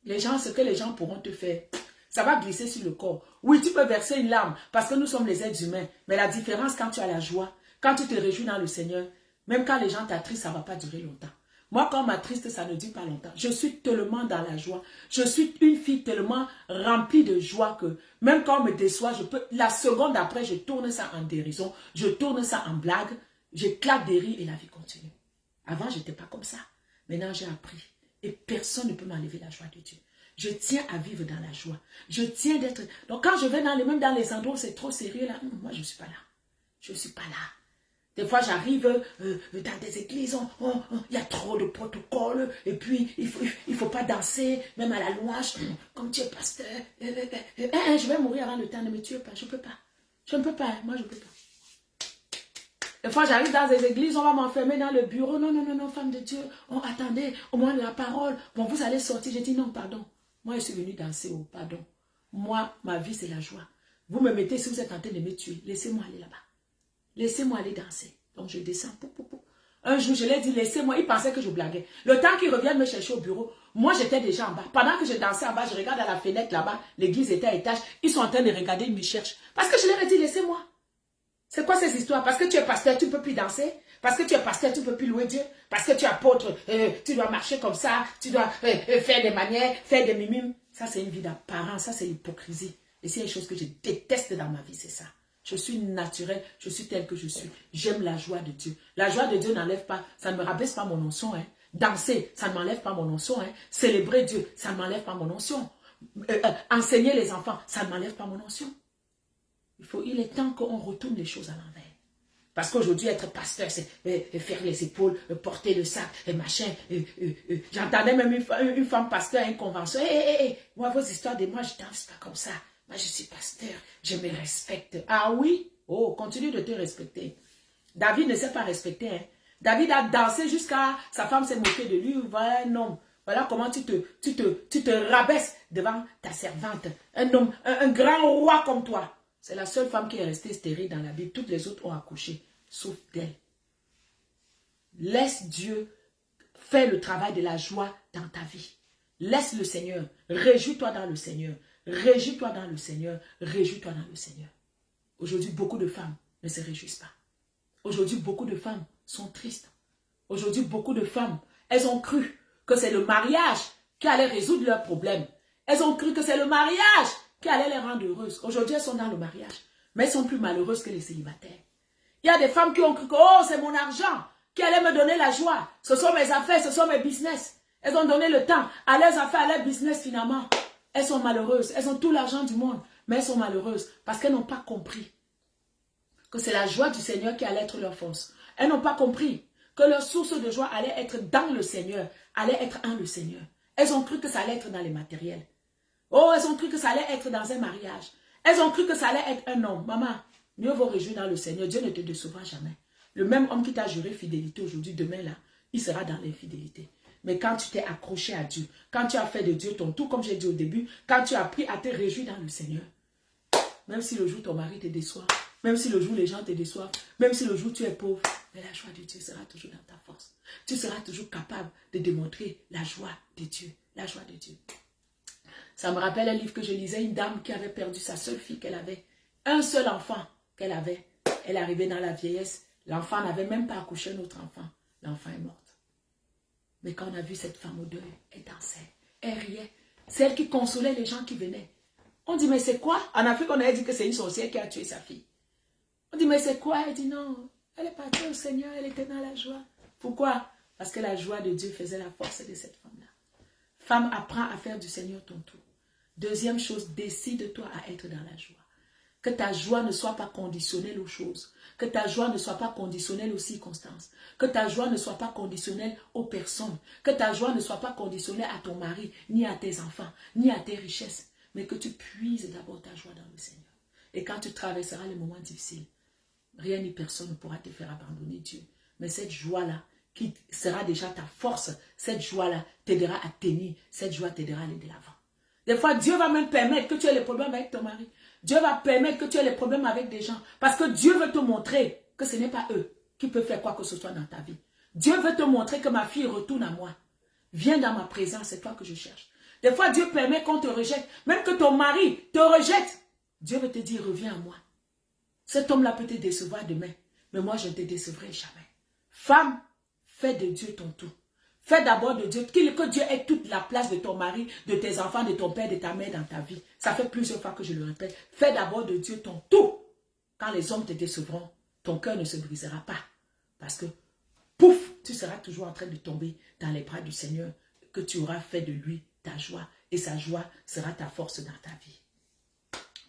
ce que les gens pourront te faire, ça va glisser sur le corps. Oui, tu peux verser une larme parce que nous sommes les êtres humains. Mais la différence quand tu as la joie, quand tu te réjouis dans le Seigneur, même quand les gens t'attristent, ça ne va pas durer longtemps. Moi, quand on m'attriste, ça ne dure pas longtemps. Je suis tellement dans la joie. Je suis une fille tellement remplie de joie que même quand on me déçoit, la seconde après, je tourne ça en dérision. Je tourne ça en blague. J'éclate des rires et la vie continue. Avant, je n'étais pas comme ça. Maintenant, j'ai appris. Et personne ne peut m'enlever la joie de Dieu. Je tiens à vivre dans la joie. Je tiens d'être... Donc, quand je vais même dans les endroits où c'est trop sérieux, là, moi, je ne suis pas là. Je ne suis pas là. Des fois, j'arrive dans des églises, il y a trop de protocoles, et puis il faut pas danser, même à la louange, comme tu es pasteur. Je vais mourir avant le temps, ne me tuez pas, je ne peux pas. Je ne peux pas, moi je ne peux pas. Des fois, j'arrive dans des églises, on va m'enfermer dans le bureau. Non, non, non, non, femme de Dieu, attendez, au moins la parole. Bon, vous allez sortir. J'ai dit non, pardon. Moi, je suis venue danser, pardon. Moi, ma vie, c'est la joie. Vous me mettez, si vous êtes en train de me tuer, laissez-moi aller là-bas. Laissez-moi aller danser. Donc, je descends. Un jour, je l'ai dit, laissez-moi. Il pensait que je blaguais. Le temps qu'ils reviennent me chercher au bureau, moi, j'étais déjà en bas. Pendant que je dansais en bas, je regarde à la fenêtre là-bas. L'église était à étage. Ils sont en train de regarder, ils me cherchent. Parce que je leur ai dit, laissez-moi. C'est quoi ces histoires? Parce que tu es pasteur, tu ne peux plus danser. Parce que tu es pasteur, tu ne peux plus louer Dieu. Parce que tu es apôtre, tu dois marcher comme ça. Tu dois faire des manières, faire des mimimes. Ça, c'est une vie d'apparence. Ça, c'est l'hypocrisie. Et c'est une chose que je déteste dans ma vie, c'est ça. Je suis naturelle, je suis telle que je suis. J'aime la joie de Dieu. La joie de Dieu n'enlève pas, ça ne me rabaisse pas mon onction. Hein. Danser, ça ne m'enlève pas mon onction. Hein. Célébrer Dieu, ça ne m'enlève pas mon onction. Enseigner les enfants, ça ne m'enlève pas mon onction. Il est temps qu'on retourne les choses à l'envers. Parce qu'aujourd'hui, être pasteur, c'est faire les épaules, porter le sac, machin. J'entendais même une femme pasteur à une convention. Moi, vos histoires de moi, je danse pas comme ça. Moi, je suis pasteur, je me respecte. Ah oui? Oh, continue de te respecter. David ne s'est pas respecté. Hein. David a dansé jusqu'à... Sa femme s'est moquée de lui. Voilà un homme. Voilà comment tu te rabaisses devant ta servante. Un homme, un grand roi comme toi. C'est la seule femme qui est restée stérile dans la Bible. Toutes les autres ont accouché, sauf d'elle. Laisse Dieu faire le travail de la joie dans ta vie. Laisse le Seigneur. Réjouis-toi dans le Seigneur. Réjouis-toi dans le Seigneur. Réjouis-toi dans le Seigneur. Aujourd'hui, beaucoup de femmes ne se réjouissent pas. Aujourd'hui, beaucoup de femmes sont tristes. Aujourd'hui, beaucoup de femmes, elles ont cru que c'est le mariage qui allait résoudre leurs problèmes. Elles ont cru que c'est le mariage qui allait les rendre heureuses. Aujourd'hui, elles sont dans le mariage, mais elles sont plus malheureuses que les célibataires. Il y a des femmes qui ont cru que oh, c'est mon argent qui allait me donner la joie. Ce sont mes affaires, ce sont mes business. Elles ont donné le temps à leurs affaires, à leur business finalement. Elles sont malheureuses. Elles ont tout l'argent du monde, mais elles sont malheureuses parce qu'elles n'ont pas compris que c'est la joie du Seigneur qui allait être leur force. Elles n'ont pas compris que leur source de joie allait être dans le Seigneur, allait être en le Seigneur. Elles ont cru que ça allait être dans les matériels. Oh, elles ont cru que ça allait être dans un mariage. Elles ont cru que ça allait être un homme. Maman, mieux vaut réjouir dans le Seigneur. Dieu ne te décevra jamais. Le même homme qui t'a juré fidélité aujourd'hui, demain là, il sera dans l'infidélité. Mais quand tu t'es accroché à Dieu, quand tu as fait de Dieu ton tout, comme j'ai dit au début, quand tu as appris à te réjouir dans le Seigneur, même si le jour ton mari te déçoit, même si le jour les gens te déçoivent, même si le jour tu es pauvre, mais la joie de Dieu sera toujours dans ta force. Tu seras toujours capable de démontrer la joie de Dieu. La joie de Dieu. Ça me rappelle un livre que je lisais, une dame qui avait perdu sa seule fille qu'elle avait. Un seul enfant qu'elle avait. Elle est arrivée dans la vieillesse. L'enfant n'avait même pas accouché un autre enfant. L'enfant est morte. Mais quand on a vu cette femme au deuil, elle dansait, elle riait. C'est elle qui consolait les gens qui venaient. On dit, mais c'est quoi? En Afrique, on avait dit que c'est une sorcière qui a tué sa fille. On dit, mais c'est quoi? Elle dit, non, elle est partie au Seigneur, elle était dans la joie. Pourquoi? Parce que la joie de Dieu faisait la force de cette femme-là. Femme, apprends à faire du Seigneur ton tout. Deuxième chose, décide-toi à être dans la joie. Que ta joie ne soit pas conditionnelle aux choses. Que ta joie ne soit pas conditionnelle aux circonstances. Que ta joie ne soit pas conditionnelle aux personnes. Que ta joie ne soit pas conditionnelle à ton mari, ni à tes enfants, ni à tes richesses. Mais que tu puises d'abord ta joie dans le Seigneur. Et quand tu traverseras les moments difficiles, rien ni personne ne pourra te faire abandonner Dieu. Mais cette joie-là, qui sera déjà ta force, cette joie-là t'aidera à tenir. Cette joie t'aidera à aller de l'avant. Des fois, Dieu va même permettre que tu aies les problèmes avec ton mari. Dieu va permettre que tu aies les problèmes avec des gens. Parce que Dieu veut te montrer que ce n'est pas eux qui peuvent faire quoi que ce soit dans ta vie. Dieu veut te montrer que ma fille retourne à moi. Viens dans ma présence, c'est toi que je cherche. Des fois, Dieu permet qu'on te rejette. Même que ton mari te rejette. Dieu veut te dire, reviens à moi. Cet homme-là peut te décevoir demain. Mais moi, je ne te décevrai jamais. Femme, fais de Dieu ton tout. Fais d'abord de Dieu, que Dieu ait toute la place de ton mari, de tes enfants, de ton père, de ta mère dans ta vie. Ça fait plusieurs fois que je le répète. Fais d'abord de Dieu ton tout. Quand les hommes te décevront, ton cœur ne se brisera pas. Parce que, pouf, tu seras toujours en train de tomber dans les bras du Seigneur, que tu auras fait de lui ta joie. Et sa joie sera ta force dans ta vie.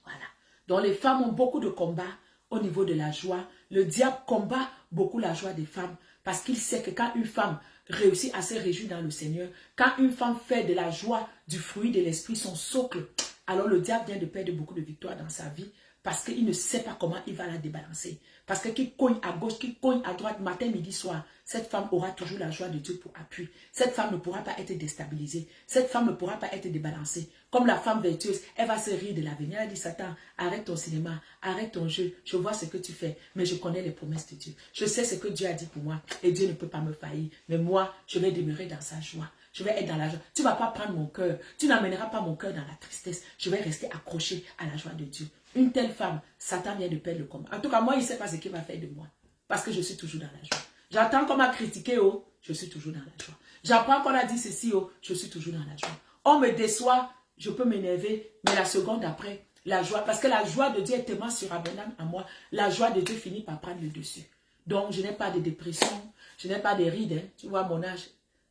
Voilà. Donc les femmes ont beaucoup de combats au niveau de la joie. Le diable combat beaucoup la joie des femmes parce qu'il sait que quand une femme réussit à se réjouir dans le Seigneur, quand une femme fait de la joie, du fruit de l'esprit, son socle, alors le diable vient de perdre beaucoup de victoires dans sa vie parce qu'il ne sait pas comment il va la débalancer. Parce que qui cogne à gauche, qui cogne à droite, matin, midi, soir, cette femme aura toujours la joie de Dieu pour appui. Cette femme ne pourra pas être déstabilisée. Cette femme ne pourra pas être débalancée. Comme la femme vertueuse, elle va se rire de l'avenir. Elle dit, Satan, arrête ton cinéma, arrête ton jeu. Je vois ce que tu fais, mais je connais les promesses de Dieu. Je sais ce que Dieu a dit pour moi et Dieu ne peut pas me faillir. Mais moi, je vais demeurer dans sa joie. Je vais être dans la joie. Tu ne vas pas prendre mon cœur. Tu n'amèneras pas mon cœur dans la tristesse. Je vais rester accroché à la joie de Dieu. Une telle femme, Satan vient de perdre le combat. En tout cas, moi, il ne sait pas ce qu'il va faire de moi. Parce que je suis toujours dans la joie. J'entends qu'on m'a critiqué, oh, je suis toujours dans la joie. J'apprends qu'on a dit ceci, oh, je suis toujours dans la joie. On me déçoit, je peux m'énerver, mais la seconde après, la joie, parce que la joie de Dieu est tellement surabondante à moi, la joie de Dieu finit par prendre le dessus. Donc, je n'ai pas de dépression, je n'ai pas de rides, hein. Tu vois mon âge,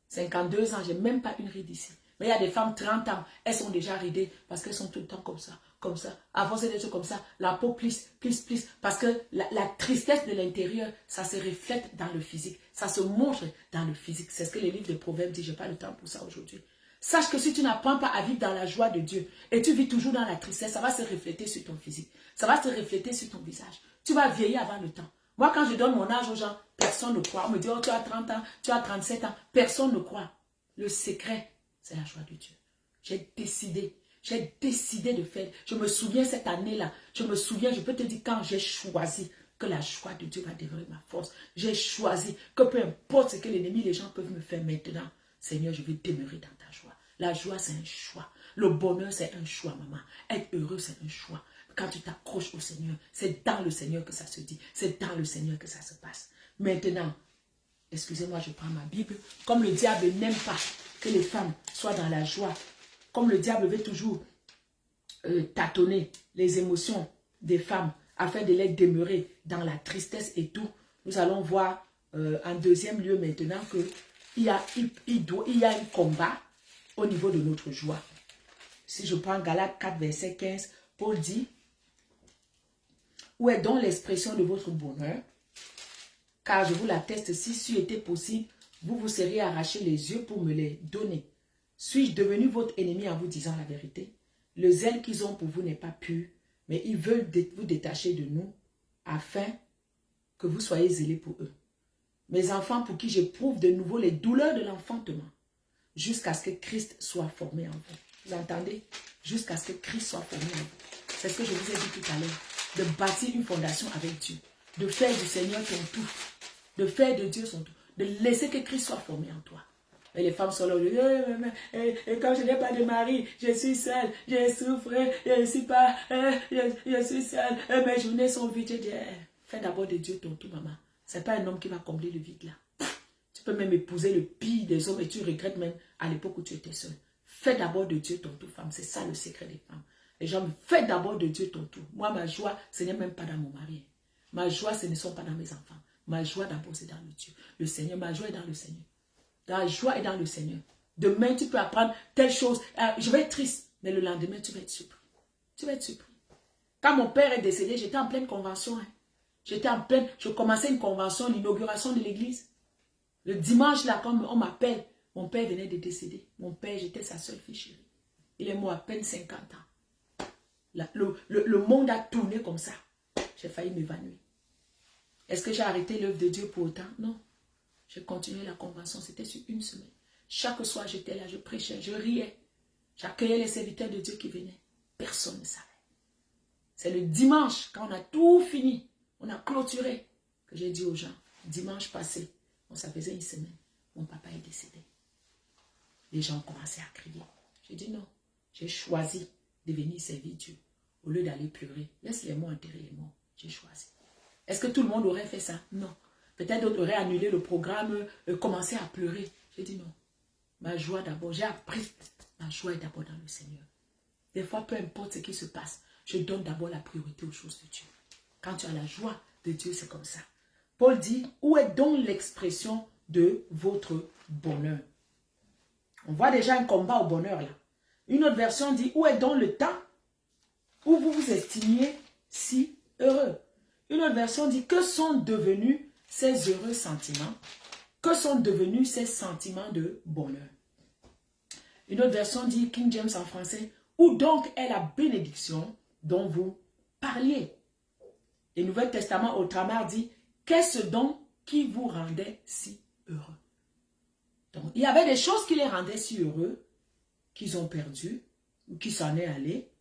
52 ans, je n'ai même pas une ride ici. Mais il y a des femmes 30 ans, elles sont déjà ridées parce qu'elles sont tout le temps comme ça. Comme ça, avant c'est des choses comme ça, la peau plisse, parce que la tristesse de l'intérieur, ça se reflète dans le physique, ça se montre dans le physique. C'est ce que les livres de Proverbes disent, je n'ai pas le temps pour ça aujourd'hui. Sache que si tu n'apprends pas à vivre dans la joie de Dieu et tu vis toujours dans la tristesse, ça va se refléter sur ton physique, ça va se refléter sur ton visage. Tu vas vieillir avant le temps. Moi, quand je donne mon âge aux gens, personne ne croit. On me dit, oh, tu as 30 ans, tu as 37 ans, personne ne croit. Le secret, c'est la joie de Dieu. J'ai décidé de faire. Je me souviens cette année-là. Je me souviens, je peux te dire quand j'ai choisi que la joie de Dieu va devenir ma force. J'ai choisi que peu importe ce que l'ennemi, les gens peuvent me faire maintenant. Seigneur, je vais demeurer dans ta joie. La joie, c'est un choix. Le bonheur, c'est un choix, maman. Être heureux, c'est un choix. Quand tu t'accroches au Seigneur, c'est dans le Seigneur que ça se dit. C'est dans le Seigneur que ça se passe. Maintenant, excusez-moi, je prends ma Bible. Comme le diable n'aime pas que les femmes soient dans la joie, comme le diable veut toujours tâtonner les émotions des femmes afin de les demeurer dans la tristesse et tout, nous allons voir en deuxième lieu maintenant qu'il y a un combat au niveau de notre joie. Si je prends Galates 4, verset 15, Paul dit, où est donc l'expression de votre bonheur? Car je vous l'atteste, si c'eût été possible, vous vous seriez arraché les yeux pour me les donner. Suis-je devenu votre ennemi en vous disant la vérité? Le zèle qu'ils ont pour vous n'est pas pur, mais ils veulent vous détacher de nous afin que vous soyez zélés pour eux. Mes enfants pour qui j'éprouve de nouveau les douleurs de l'enfantement, jusqu'à ce que Christ soit formé en vous. Vous entendez? Jusqu'à ce que Christ soit formé en vous. C'est ce que je vous ai dit tout à l'heure. De bâtir une fondation avec Dieu. De faire du Seigneur ton tout. De faire de Dieu son tout. De laisser que Christ soit formé en toi. Et les femmes sont là, et comme je n'ai pas de mari, je suis seule, je souffre, je ne suis pas, je suis seule, mes journées sont vides. Je dis, fais d'abord de Dieu ton tout, maman. Ce n'est pas un homme qui va combler le vide là. Tu peux même épouser le pire des hommes et tu regrettes même à l'époque où tu étais seule. Fais d'abord de Dieu ton tout, femme. C'est ça le secret des femmes. Les gens me fais d'abord de Dieu ton tout. Moi, ma joie, ce n'est même pas dans mon mari. Ma joie, ce ne sont pas dans mes enfants. Ma joie d'abord, c'est dans le Dieu. Le Seigneur, ma joie est dans le Seigneur. La joie est dans le Seigneur. Demain, tu peux apprendre telle chose. Je vais être triste, mais le lendemain, tu vas être surpris. Tu vas être surpris. Quand mon père est décédé, j'étais en pleine convention. J'étais en pleine, je commençais une convention, l'inauguration de l'église. Le dimanche, là, quand on m'appelle, mon père venait de décéder. Mon père, j'étais sa seule fille chérie. Il est mort à peine 50 ans. Le monde a tourné comme ça. J'ai failli m'évanouir. Est-ce que j'ai arrêté l'œuvre de Dieu pour autant? Non. J'ai continué la convention, c'était sur une semaine. Chaque soir, j'étais là, je prêchais, je riais. J'accueillais les serviteurs de Dieu qui venaient. Personne ne savait. C'est le dimanche, quand on a tout fini, on a clôturé, que j'ai dit aux gens, dimanche passé, ça faisait une semaine, mon papa est décédé. Les gens ont commencé à crier. J'ai dit non, j'ai choisi de venir servir Dieu. Au lieu d'aller pleurer, laisse les mots enterrer les mots. J'ai choisi. Est-ce que tout le monde aurait fait ça? Non. Peut-être d'autres auraient annulé le programme, commencé à pleurer. J'ai dit non. Ma joie d'abord, j'ai appris. Ma joie est d'abord dans le Seigneur. Des fois, peu importe ce qui se passe, je donne d'abord la priorité aux choses de Dieu. Quand tu as la joie de Dieu, c'est comme ça. Paul dit, où est donc l'expression de votre bonheur? On voit déjà un combat au bonheur là. Une autre version dit, où est donc le temps où vous vous estimiez si heureux? Une autre version dit, que sont devenus ces heureux sentiments? Que sont devenus ces sentiments de bonheur? Une autre version dit, King James en français, où donc est la bénédiction dont vous parliez? Le Nouveau Testament au Tramar dit, qu'est-ce donc qui vous rendait si heureux? Donc, il y avait des choses qui les rendaient si heureux, qu'ils ont perdu, ou qui s'en est allé.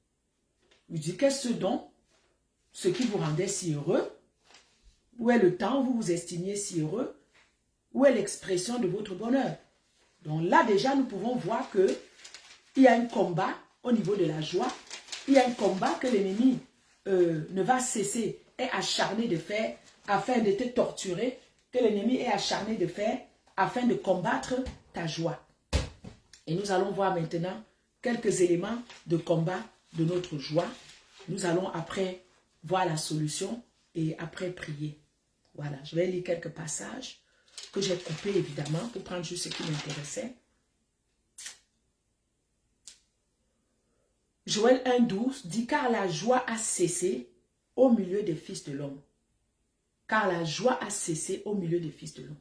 Il dit, qu'est-ce donc, ce qui vous rendait si heureux? Où est le temps où vous vous estimiez si heureux? Où est l'expression de votre bonheur? Donc là, déjà, nous pouvons voir qu'il y a un combat au niveau de la joie. Il y a un combat que l'ennemi ne va cesser, est acharné de faire afin de te torturer, que l'ennemi est acharné de faire afin de combattre ta joie. Et nous allons voir maintenant quelques éléments de combat de notre joie. Nous allons après voir la solution et après prier. Voilà, je vais lire quelques passages que j'ai coupés évidemment pour prendre juste ce qui m'intéressait. Joël 1,12 dit, car la joie a cessé au milieu des fils de l'homme. Car la joie a cessé au milieu des fils de l'homme.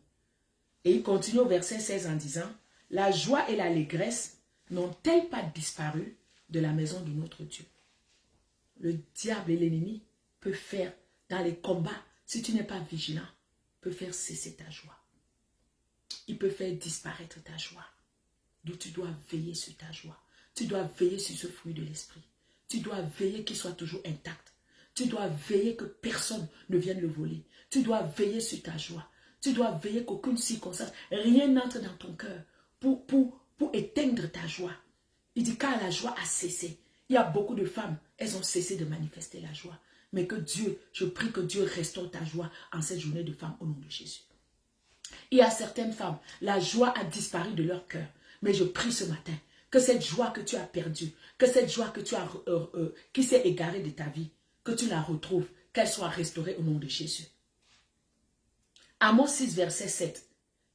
Et il continue au verset 16 en disant, la joie et l'allégresse n'ont-elles pas disparu de la maison de notre Dieu? Le diable et l'ennemi peuvent faire dans les combats, si tu n'es pas vigilant, peut faire cesser ta joie. Il peut faire disparaître ta joie. Donc tu dois veiller sur ta joie. Tu dois veiller sur ce fruit de l'esprit. Tu dois veiller qu'il soit toujours intact. Tu dois veiller que personne ne vienne le voler. Tu dois veiller sur ta joie. Tu dois veiller qu'aucune circonstance, rien n'entre dans ton cœur pour éteindre ta joie. Il dit car la joie a cessé. Il y a beaucoup de femmes, elles ont cessé de manifester la joie. Mais que Dieu, je prie que Dieu restaure ta joie en cette journée de femmes au nom de Jésus. Il y a certaines femmes, la joie a disparu de leur cœur. Mais je prie ce matin que cette joie que tu as perdue, que cette joie que tu as, qui s'est égarée de ta vie, que tu la retrouves, qu'elle soit restaurée au nom de Jésus. Amos 6, verset 7.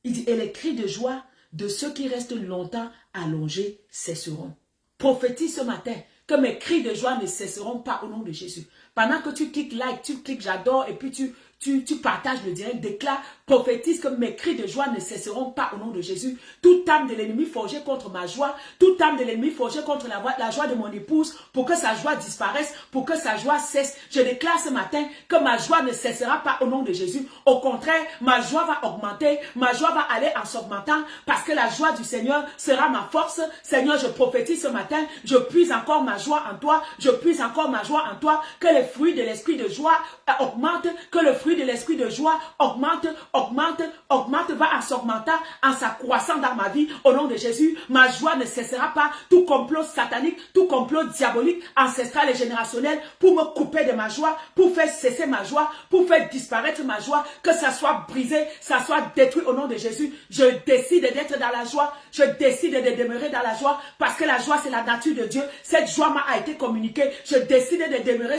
Il dit, et les cris de joie de ceux qui restent longtemps allongés cesseront. Prophétise ce matin que mes cris de joie ne cesseront pas au nom de Jésus. Pendant que tu cliques like, tu cliques j'adore et puis tu tu partages le direct, déclare, prophétise que mes cris de joie ne cesseront pas au nom de Jésus. Toute âme de l'ennemi forgée contre ma joie, toute âme de l'ennemi forgée contre la joie de mon épouse, pour que sa joie disparaisse, pour que sa joie cesse. Je déclare ce matin que ma joie ne cessera pas au nom de Jésus. Au contraire, ma joie va augmenter, ma joie va aller en s'augmentant, parce que la joie du Seigneur sera ma force. Seigneur, je prophétise ce matin, je puise encore ma joie en toi, je puise encore ma joie en toi, que les fruits de l'esprit de joie augmentent, que le fruit de l'esprit de joie augmente, va en s'augmentant, en s'accroissant dans ma vie, au nom de Jésus. Ma joie ne cessera pas. Tout complot satanique, tout complot diabolique, ancestral et générationnel, pour me couper de ma joie, pour faire cesser ma joie, pour faire disparaître ma joie, que ça soit brisé, ça soit détruit au nom de Jésus. Je décide d'être dans la joie, je décide de demeurer dans la joie, parce que la joie c'est la nature de Dieu. Cette joie m'a été communiquée, je décide de demeurer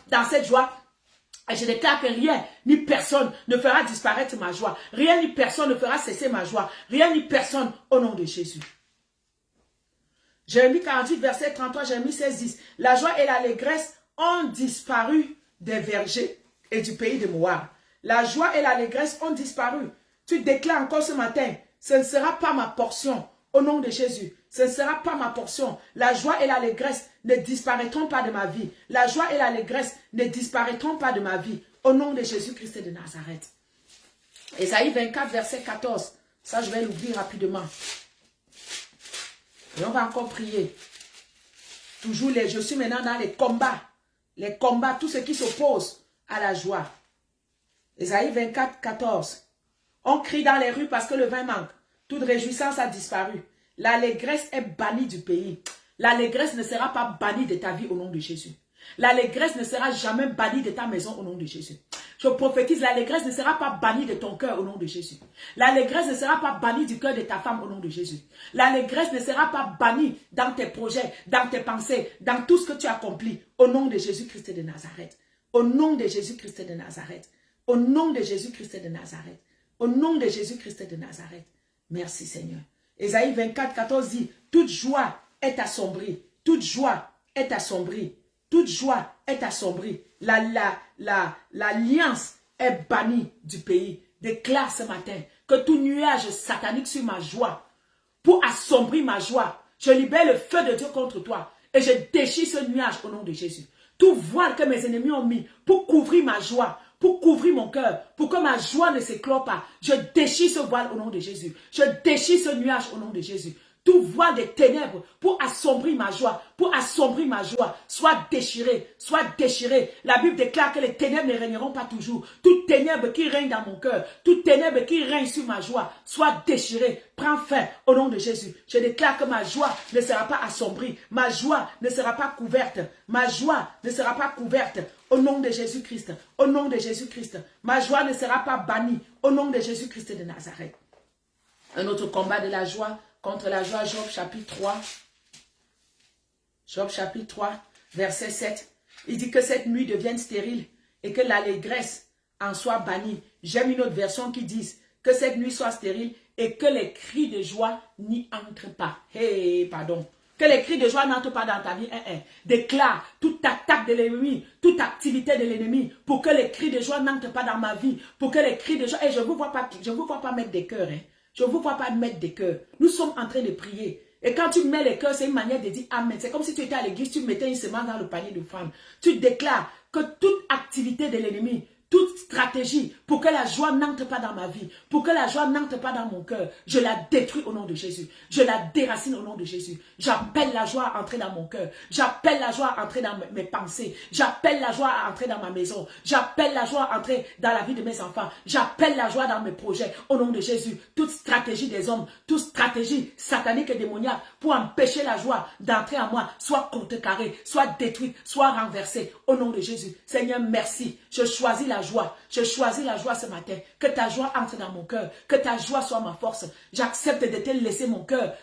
dans cette joie. Et je déclare que rien ni personne ne fera disparaître ma joie. Rien ni personne ne fera cesser ma joie. Rien ni personne au nom de Jésus. Jérémie 48, verset 33, Jérémie 16, 10. La joie et l'allégresse ont disparu des vergers et du pays de Moab. La joie et l'allégresse ont disparu. Tu déclares encore ce matin, ce ne sera pas ma portion au nom de Jésus. Ce ne sera pas ma portion. La joie et l'allégresse ne disparaîtront pas de ma vie. La joie et l'allégresse ne disparaîtront pas de ma vie. Au nom de Jésus-Christ de Nazareth. Ésaïe 24, verset 14. Ça, je vais l'oublier rapidement. Et on va encore prier. Toujours, je suis maintenant dans les combats. Les combats, tout ce qui s'oppose à la joie. Ésaïe 24, 14. On crie dans les rues parce que le vin manque. Toute réjouissance a disparu. L'allégresse est bannie du pays. L'allégresse ne sera pas bannie de ta vie au nom de Jésus. L'allégresse ne sera jamais bannie de ta maison au nom de Jésus. Je prophétise, l'allégresse ne sera pas bannie de ton cœur au nom de Jésus. L'allégresse ne sera pas bannie du cœur de ta femme au nom de Jésus. L'allégresse ne sera pas bannie dans tes projets, dans tes pensées, dans tout ce que tu accomplis au nom de Jésus-Christ de Nazareth. Au nom de Jésus-Christ de Nazareth. Au nom de Jésus-Christ de Nazareth. Au nom de Jésus-Christ de Nazareth. Merci Seigneur. Ésaïe 24, 14 dit, toute joie est assombrie. Toute joie est assombrie. Toute joie est assombrie. L'alliance est bannie du pays. Déclare ce matin que tout nuage satanique sur ma joie, pour assombrir ma joie, je libère le feu de Dieu contre toi et je déchire ce nuage au nom de Jésus. Tout voile que mes ennemis ont mis pour couvrir ma joie, pour couvrir mon cœur, pour que ma joie ne s'éclore pas, je déchire ce voile au nom de Jésus. Je déchire ce nuage au nom de Jésus. Tout voile des ténèbres pour assombrir ma joie, soit déchiré, soit déchiré. La Bible déclare que les ténèbres ne régneront pas toujours. Toute ténèbre qui règne dans mon cœur, toute ténèbre qui règne sur ma joie, soit déchiré. Prends fin au nom de Jésus. Je déclare que ma joie ne sera pas assombrie, ma joie ne sera pas couverte, ma joie ne sera pas couverte. Au nom de Jésus-Christ, au nom de Jésus-Christ, ma joie ne sera pas bannie. Au nom de Jésus-Christ de Nazareth. Un autre combat de la joie contre la joie, Job chapitre 3. Job chapitre 3, verset 7. Il dit que cette nuit devienne stérile et que l'allégresse en soit bannie. J'aime une autre version qui dit que cette nuit soit stérile et que les cris de joie n'y entrent pas. Hey, pardon. Que les cris de joie n'entrent pas dans ta vie. Déclare toute attaque de l'ennemi, toute activité de l'ennemi, pour que les cris de joie n'entrent pas dans ma vie. Pour que les cris de joie... je ne vous vois pas mettre des cœurs. Je ne vous vois pas mettre des cœurs. Nous sommes en train de prier. Et quand tu mets les cœurs, c'est une manière de dire Amen. C'est comme si tu étais à l'église, tu mettais une semence dans le panier de femmes. Tu déclares que toute activité de l'ennemi, toute stratégie pour que la joie n'entre pas dans ma vie, pour que la joie n'entre pas dans mon cœur, je la détruis au nom de Jésus. Je la déracine au nom de Jésus. J'appelle la joie à entrer dans mon cœur. J'appelle la joie à entrer dans mes pensées. J'appelle la joie à entrer dans ma maison. J'appelle la joie à entrer dans la vie de mes enfants. J'appelle la joie dans mes projets au nom de Jésus. Toute stratégie des hommes, toute stratégie satanique et démoniaque pour empêcher la joie d'entrer en moi, soit contrecarrée, soit détruite, soit renversée au nom de Jésus. Seigneur, merci. Je choisis la joie. Je choisis la joie ce matin. Que ta joie entre dans mon cœur. Que ta joie soit ma force. J'accepte de te laisser mon cœur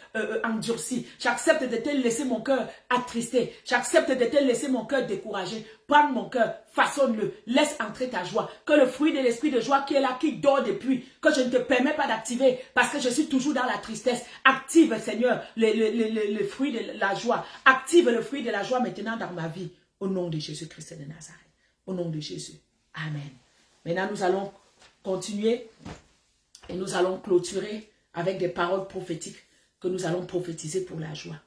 endurci. J'accepte de te laisser mon cœur attristé. J'accepte de te laisser mon cœur découragé. Prends mon cœur, façonne-le. Laisse entrer ta joie. Que le fruit de l'esprit de joie qui est là, qui dort depuis, que je ne te permets pas d'activer parce que je suis toujours dans la tristesse. Active, Seigneur, le fruit de la joie. Active le fruit de la joie maintenant dans ma vie. Au nom de Jésus-Christ de Nazareth. Au nom de Jésus. Amen. Maintenant, nous allons continuer et nous allons clôturer avec des paroles prophétiques que nous allons prophétiser pour la joie.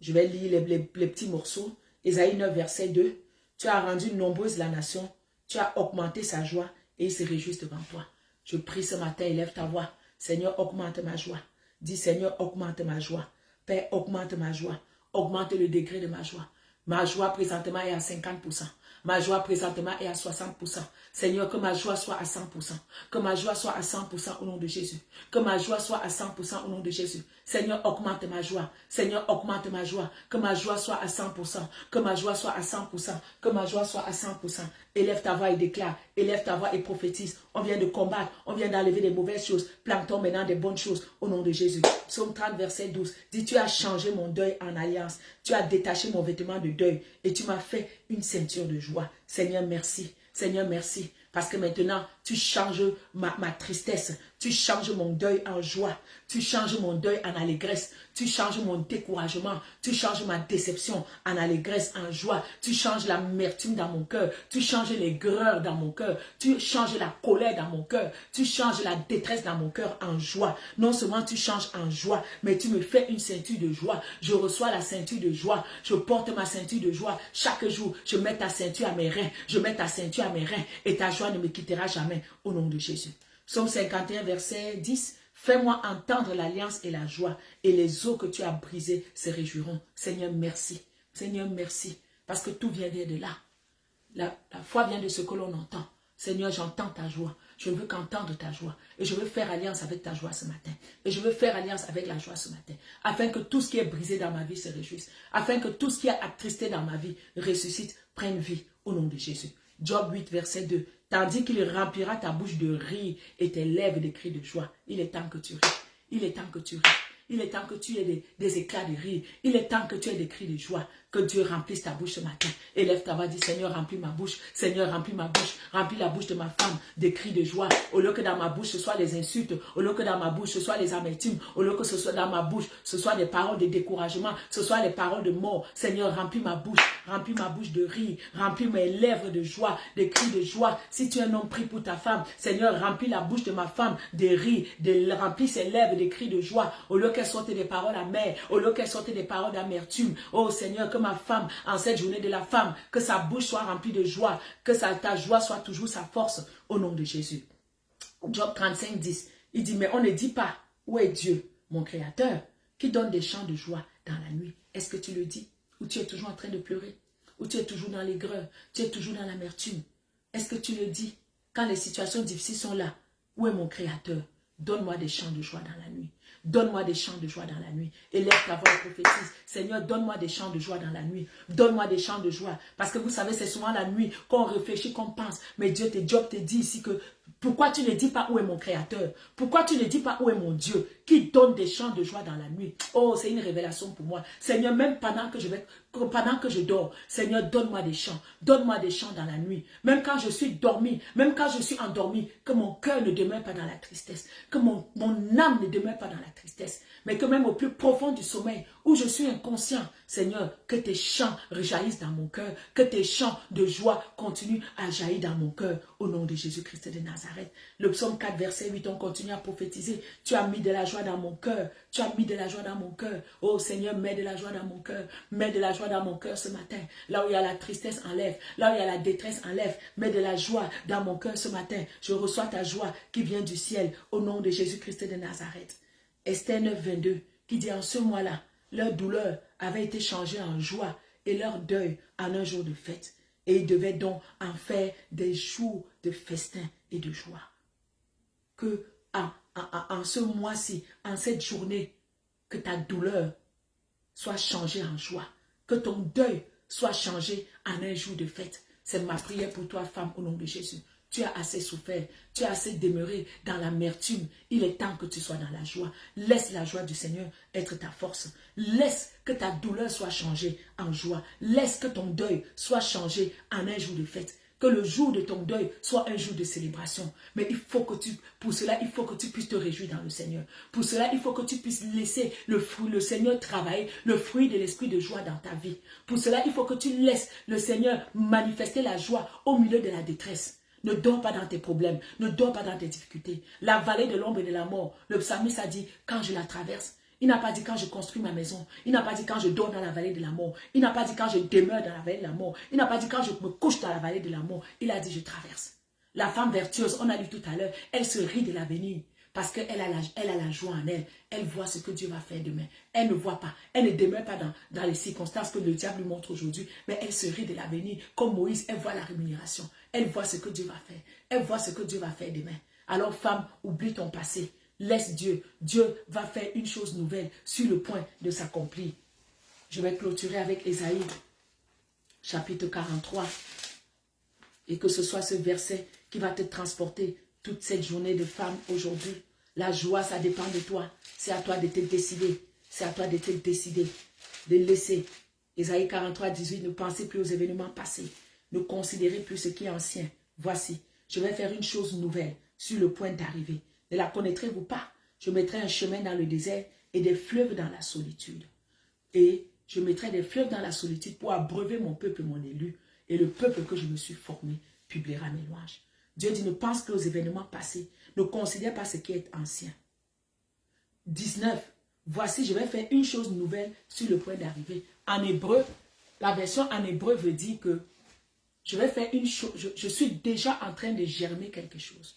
Je vais lire les petits morceaux. Ésaïe 9, verset 2. Tu as rendu nombreuse la nation, tu as augmenté sa joie et ils se réjouissent devant toi. Je prie ce matin, élève ta voix. Seigneur, augmente ma joie. Dis, Seigneur, augmente ma joie. Père, augmente ma joie. Augmente le degré de ma joie. Ma joie présentement est à 50%. Ma joie présentement est à 60%. Seigneur, que ma joie soit à 100%. Que ma joie soit à 100% au nom de Jésus. Que ma joie soit à 100% au nom de Jésus. Seigneur, augmente ma joie. Seigneur, augmente ma joie. Que ma joie soit à 100%. Que ma joie soit à 100%. Que ma joie soit à 100%. Élève ta voix et déclare. Élève ta voix et prophétise. On vient de combattre. On vient d'enlever des mauvaises choses. Plante-toi maintenant des bonnes choses au nom de Jésus. Psaume 30, verset 12. Dis, tu as changé mon deuil en alliance. Tu as détaché mon vêtement de deuil et tu m'as fait une ceinture de joie. Seigneur, merci. Seigneur, merci. Parce que maintenant, tu changes ma tristesse. Tu changes mon deuil en joie. Tu changes mon deuil en allégresse. Tu changes mon découragement. Tu changes ma déception en allégresse, en joie. Tu changes l'amertume dans mon cœur. Tu changes l'aigreur dans mon cœur. Tu changes la colère dans mon cœur. Tu changes la détresse dans mon cœur en joie. Non seulement tu changes en joie, mais tu me fais une ceinture de joie. Je reçois la ceinture de joie. Je porte ma ceinture de joie. Chaque jour, je mets ta ceinture à mes reins. Je mets ta ceinture à mes reins. Et ta joie ne me quittera jamais au nom de Jésus. Psaume 51, verset 10. Fais-moi entendre l'alliance et la joie, et les eaux que tu as brisées se réjouiront. Seigneur, merci. Seigneur, merci. Parce que tout vient de là. La foi vient de ce que l'on entend. Seigneur, j'entends ta joie. Je ne veux qu'entendre ta joie. Et je veux faire alliance avec ta joie ce matin. Et je veux faire alliance avec la joie ce matin. Afin que tout ce qui est brisé dans ma vie se réjouisse. Afin que tout ce qui est attristé dans ma vie ressuscite, prenne vie au nom de Jésus. Job 8, verset 2. Tandis qu'il remplira ta bouche de rire et tes lèvres de cris de joie. Il est temps que tu ris. Il est temps que tu ris. Il est temps que tu aies des éclats de rire. Il est temps que tu aies des cris de joie. Que Dieu remplisse ta bouche ce matin. Élève ta voix, dis Seigneur, remplis ma bouche. Seigneur, remplis ma bouche. Remplis la bouche de ma femme des cris de joie. Au lieu que dans ma bouche ce soit les insultes. Au lieu que dans ma bouche ce soit les amertumes. Au lieu que ce soit dans ma bouche ce soit des paroles de découragement. Ce soit les paroles de mort. Seigneur, remplis ma bouche. Remplis ma bouche de rire. Remplis mes lèvres de joie. Des cris de joie. Si tu es un homme, prie pour ta femme. Seigneur, remplis la bouche de ma femme de rire. Remplis ses lèvres des cris de joie. Au lieu qu'elle sorte des paroles amères. Au lieu qu'elle sorte des paroles d'amertume. Oh Seigneur, que ma femme, en cette journée de la femme, que sa bouche soit remplie de joie, que ta joie soit toujours sa force, au nom de Jésus. Job 35, 10, il dit, mais on ne dit pas, où est Dieu, mon Créateur, qui donne des chants de joie dans la nuit. Est-ce que tu le dis? Ou tu es toujours en train de pleurer? Ou tu es toujours dans l'aigreur? Tu es toujours dans l'amertume? Est-ce que tu le dis? Quand les situations difficiles sont là, où est mon Créateur? Donne-moi des chants de joie dans la nuit. Donne-moi des chants de joie dans la nuit. Élève ta voix et prophétise. Seigneur, donne-moi des chants de joie dans la nuit. Donne-moi des chants de joie. Parce que vous savez, c'est souvent la nuit qu'on réfléchit, qu'on pense. Mais Dieu te dit ici que pourquoi tu ne dis pas où est mon Créateur? Pourquoi tu ne dis pas où est mon Dieu qui donne des chants de joie dans la nuit? Oh, c'est une révélation pour moi. Seigneur, même pendant que je dors, Seigneur, donne-moi des chants. Donne-moi des chants dans la nuit. Même quand je suis dormi, même quand je suis endormi, que mon cœur ne demeure pas dans la tristesse. Que mon âme ne demeure pas dans la tristesse. Mais que même au plus profond du sommeil, où je suis inconscient, Seigneur, que tes chants rejaillissent dans mon cœur. Que tes chants de joie continuent à jaillir dans mon cœur. Au nom de Jésus-Christ de Nazareth. Le psaume 4, verset 8, on continue à prophétiser. Tu as mis de la joie dans mon cœur. Tu as mis de la joie dans mon cœur. Oh Seigneur, mets de la joie dans mon cœur. Mets de la joie dans mon cœur ce matin. Là où il y a la tristesse, enlève. Là où il y a la détresse, enlève. Mets de la joie dans mon cœur ce matin. Je reçois ta joie qui vient du ciel. Au nom de Jésus-Christ de Nazareth. Esther 9, 22, qui dit en ce mois-là, leur douleur avait été changée en joie et leur deuil en un jour de fête. Et ils devaient donc en faire des jours de festin et de joie. Que en ce mois-ci, en cette journée, que ta douleur soit changée en joie. Que ton deuil soit changé en un jour de fête. C'est ma prière pour toi, femme, au nom de Jésus. Tu as assez souffert, tu as assez demeuré dans l'amertume. Il est temps que tu sois dans la joie. Laisse la joie du Seigneur être ta force. Laisse que ta douleur soit changée en joie. Laisse que ton deuil soit changé en un jour de fête. Que le jour de ton deuil soit un jour de célébration. Mais pour cela, il faut que tu puisses te réjouir dans le Seigneur. Pour cela, il faut que tu puisses laisser le Seigneur travailler, le fruit de l'esprit de joie dans ta vie. Pour cela, il faut que tu laisses le Seigneur manifester la joie au milieu de la détresse. Ne dors pas dans tes problèmes. Ne dors pas dans tes difficultés. La vallée de l'ombre et de la mort, le psalmiste a dit, quand je la traverse, il n'a pas dit quand je construis ma maison. Il n'a pas dit quand je dors dans la vallée de la mort. Il n'a pas dit quand je demeure dans la vallée de la mort. Il n'a pas dit quand je me couche dans la vallée de la mort. Il a dit je traverse. La femme vertueuse, on a lu tout à l'heure, elle se rit de l'avenir. Parce qu'elle a la joie en elle. Elle voit ce que Dieu va faire demain. Elle ne voit pas. Elle ne demeure pas dans les circonstances que le diable lui montre aujourd'hui. Mais elle se rit de l'avenir. Comme Moïse, elle voit la rémunération. Elle voit ce que Dieu va faire. Elle voit ce que Dieu va faire demain. Alors femme, oublie ton passé. Laisse Dieu. Dieu va faire une chose nouvelle sur le point de s'accomplir. Je vais clôturer avec Ésaïe, chapitre 43. Et que ce soit ce verset qui va te transporter toute cette journée de femme aujourd'hui. La joie, ça dépend de toi. C'est à toi de te décider. C'est à toi de te décider. De laisser. Ésaïe 43, 18. Ne pensez plus aux événements passés. Ne considérez plus ce qui est ancien. Voici, je vais faire une chose nouvelle sur le point d'arriver. Ne la connaîtrez-vous pas? Je mettrai un chemin dans le désert et des fleuves dans la solitude. Et je mettrai des fleuves dans la solitude pour abreuver mon peuple, mon élu. Et le peuple que je me suis formé publiera mes louanges. Dieu dit, ne pense que aux événements passés. Ne considère pas ce qui est ancien. 19. Voici, je vais faire une chose nouvelle sur le point d'arriver. En hébreu, la version en hébreu veut dire que je vais faire une chose. Je suis déjà en train de germer quelque chose.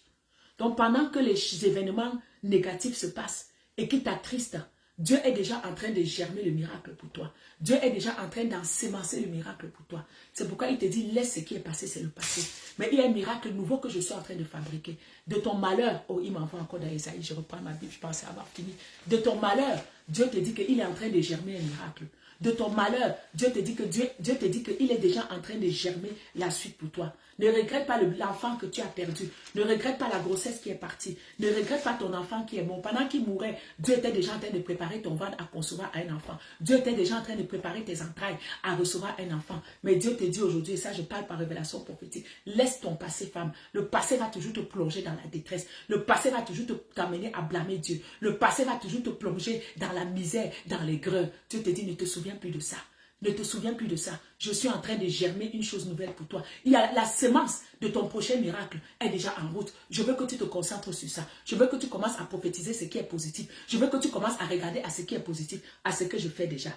Donc, pendant que les événements négatifs se passent et qui t'attristent, Dieu est déjà en train de germer le miracle pour toi. Dieu est déjà en train d'ensemencer le miracle pour toi. C'est pourquoi il te dit, laisse ce qui est passé, c'est le passé. Mais il y a un miracle nouveau que je suis en train de fabriquer. De ton malheur, oh, il m'envoie encore dans Isaïe, je reprends ma Bible, je pensais avoir fini. De ton malheur, Dieu te dit qu'il est en train de germer un miracle. De ton malheur, Dieu te dit qu'il est déjà en train de germer la suite pour toi. Ne regrette pas l'enfant que tu as perdu. Ne regrette pas la grossesse qui est partie. Ne regrette pas ton enfant qui est mort. Pendant qu'il mourait, Dieu était déjà en train de préparer ton ventre à concevoir un enfant. Dieu était déjà en train de préparer tes entrailles à recevoir un enfant. Mais Dieu te dit aujourd'hui, et ça je parle par révélation prophétique, laisse ton passé, femme. Le passé va toujours te plonger dans la détresse. Le passé va toujours t'amener à blâmer Dieu. Le passé va toujours te plonger dans la misère, dans les greux. Dieu te dit, ne te souviens plus de ça. Ne te souviens plus de ça. Je suis en train de germer une chose nouvelle pour toi. Il y a la semence de ton prochain miracle est déjà en route. Je veux que tu te concentres sur ça. Je veux que tu commences à prophétiser ce qui est positif. Je veux que tu commences à regarder à ce qui est positif, à ce que je fais déjà.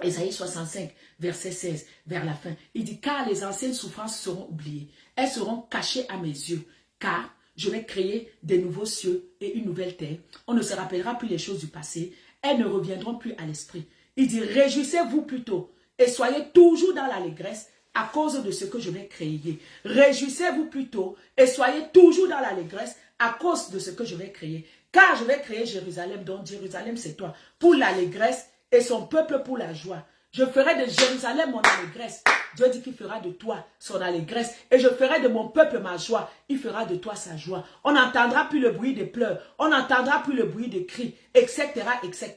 Ésaïe 65, verset 16, vers la fin. Il dit, car les anciennes souffrances seront oubliées. Elles seront cachées à mes yeux. Car je vais créer des nouveaux cieux et une nouvelle terre. On ne se rappellera plus les choses du passé. Elles ne reviendront plus à l'esprit. Il dit, réjouissez-vous plutôt et soyez toujours dans l'allégresse à cause de ce que je vais créer. Réjouissez-vous plutôt et soyez toujours dans l'allégresse à cause de ce que je vais créer. Car je vais créer Jérusalem, donc Jérusalem c'est toi, pour l'allégresse et son peuple pour la joie. Je ferai de Jérusalem mon allégresse. Dieu dit qu'il fera de toi son allégresse. Et je ferai de mon peuple ma joie. Il fera de toi sa joie. On n'entendra plus le bruit des pleurs. On n'entendra plus le bruit des cris, etc., etc.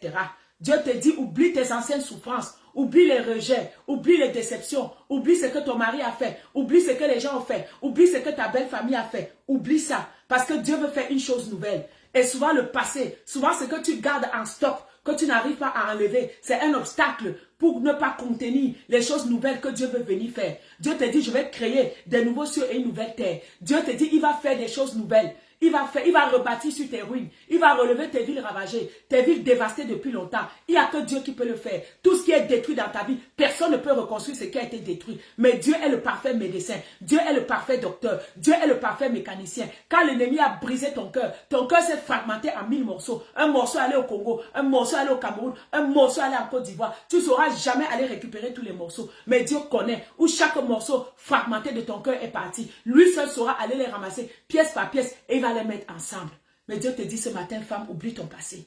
Dieu te dit, oublie tes anciennes souffrances, oublie les rejets, oublie les déceptions, oublie ce que ton mari a fait, oublie ce que les gens ont fait, oublie ce que ta belle famille a fait, oublie ça, parce que Dieu veut faire une chose nouvelle. Et souvent le passé, souvent ce que tu gardes en stock, que tu n'arrives pas à enlever, c'est un obstacle pour ne pas contenir les choses nouvelles que Dieu veut venir faire. Dieu te dit, je vais créer des nouveaux cieux et une nouvelle terre. Dieu te dit, il va faire des choses nouvelles. Il va rebâtir sur tes ruines. Il va relever tes villes ravagées, tes villes dévastées depuis longtemps. Il n'y a que Dieu qui peut le faire. Tout ce qui est détruit dans ta vie, personne ne peut reconstruire ce qui a été détruit. Mais Dieu est le parfait médecin. Dieu est le parfait docteur. Dieu est le parfait mécanicien. Quand l'ennemi a brisé ton cœur s'est fragmenté en 1000 morceaux. Un morceau allait au Congo, un morceau allait au Cameroun, un morceau allait en Côte d'Ivoire. Tu ne sauras jamais aller récupérer tous les morceaux. Mais Dieu connaît où chaque morceau fragmenté de ton cœur est parti. Lui seul saura aller les ramasser pièce par pièce et il va les mettre ensemble. Mais Dieu te dit ce matin, femme, oublie ton passé.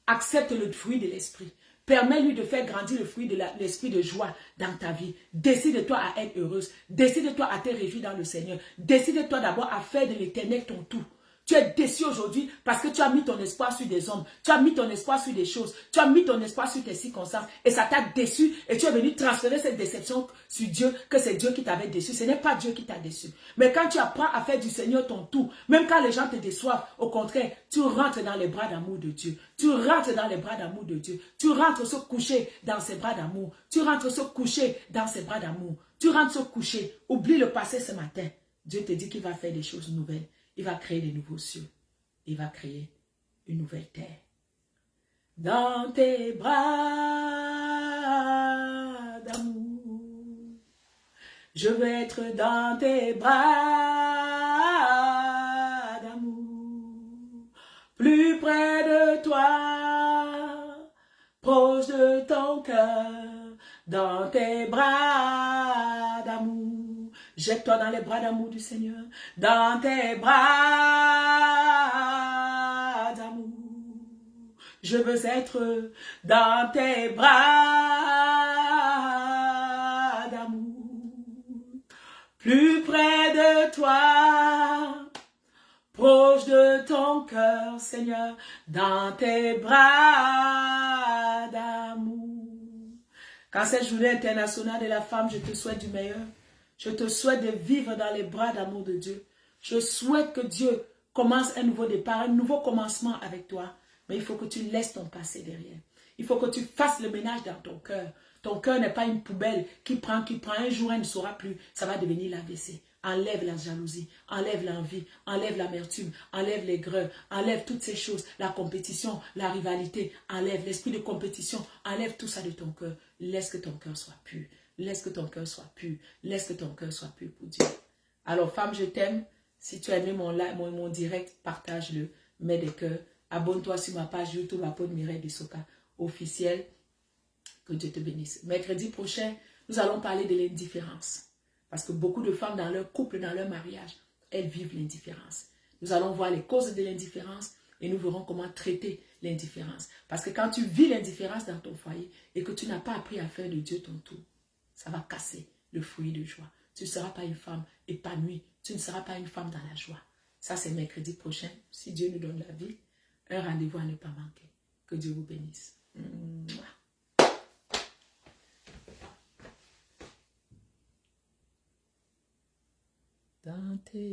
Accepte le fruit de l'esprit. Permets-lui de faire grandir le fruit de l'esprit de joie dans ta vie. Décide-toi à être heureuse. Décide-toi à te réjouir dans le Seigneur. Décide-toi d'abord à faire de l'Éternel ton tout. Tu es déçu aujourd'hui parce que tu as mis ton espoir sur des hommes. Tu as mis ton espoir sur des choses. Tu as mis ton espoir sur tes circonstances. Et ça t'a déçu. Et tu es venu transférer cette déception sur Dieu, que c'est Dieu qui t'avait déçu. Ce n'est pas Dieu qui t'a déçu. Mais quand tu apprends à faire du Seigneur ton tout, même quand les gens te déçoivent, au contraire, tu rentres dans les bras d'amour de Dieu. Tu rentres dans les bras d'amour de Dieu. Tu rentres se coucher dans ses bras d'amour. Tu rentres se coucher dans ses bras d'amour. Tu rentres se coucher. Oublie le passé ce matin. Dieu te dit qu'il va faire des choses nouvelles. Il va créer des nouveaux cieux. Il va créer une nouvelle terre. Dans tes bras d'amour, je veux être dans tes bras d'amour, plus près de toi, proche de ton cœur, dans tes bras d'amour. Jette-toi dans les bras d'amour du Seigneur, dans tes bras d'amour. Je veux être dans tes bras d'amour, plus près de toi, proche de ton cœur, Seigneur, dans tes bras d'amour. Quand cette journée internationale de la femme, je te souhaite du meilleur. Je te souhaite de vivre dans les bras d'amour de Dieu. Je souhaite que Dieu commence un nouveau départ, un nouveau commencement avec toi. Mais il faut que tu laisses ton passé derrière. Il faut que tu fasses le ménage dans ton cœur. Ton cœur n'est pas une poubelle qui prend. Un jour, elle ne saura plus. Ça va devenir l'AVC. Enlève la jalousie, enlève l'envie, enlève l'amertume, enlève l'aigreur, enlève toutes ces choses, la compétition, la rivalité, enlève l'esprit de compétition, enlève tout ça de ton cœur. Laisse que ton cœur soit pur. Laisse que ton cœur soit pur. Laisse que ton cœur soit pur pour Dieu. Alors, femme, je t'aime. Si tu as aimé mon direct, partage-le. Mets des cœurs. Abonne-toi sur ma page YouTube, Apôtre Mireille Bisoka officielle. Que Dieu te bénisse. Mercredi prochain, nous allons parler de l'indifférence. Parce que beaucoup de femmes dans leur couple, dans leur mariage, elles vivent l'indifférence. Nous allons voir les causes de l'indifférence et nous verrons comment traiter l'indifférence. Parce que quand tu vis l'indifférence dans ton foyer et que tu n'as pas appris à faire de Dieu ton tour, ça va casser le fruit de joie. Tu ne seras pas une femme épanouie. Tu ne seras pas une femme dans la joie. Ça, c'est mercredi prochain. Si Dieu nous donne la vie, un rendez-vous à ne pas manquer. Que Dieu vous bénisse. Dans tes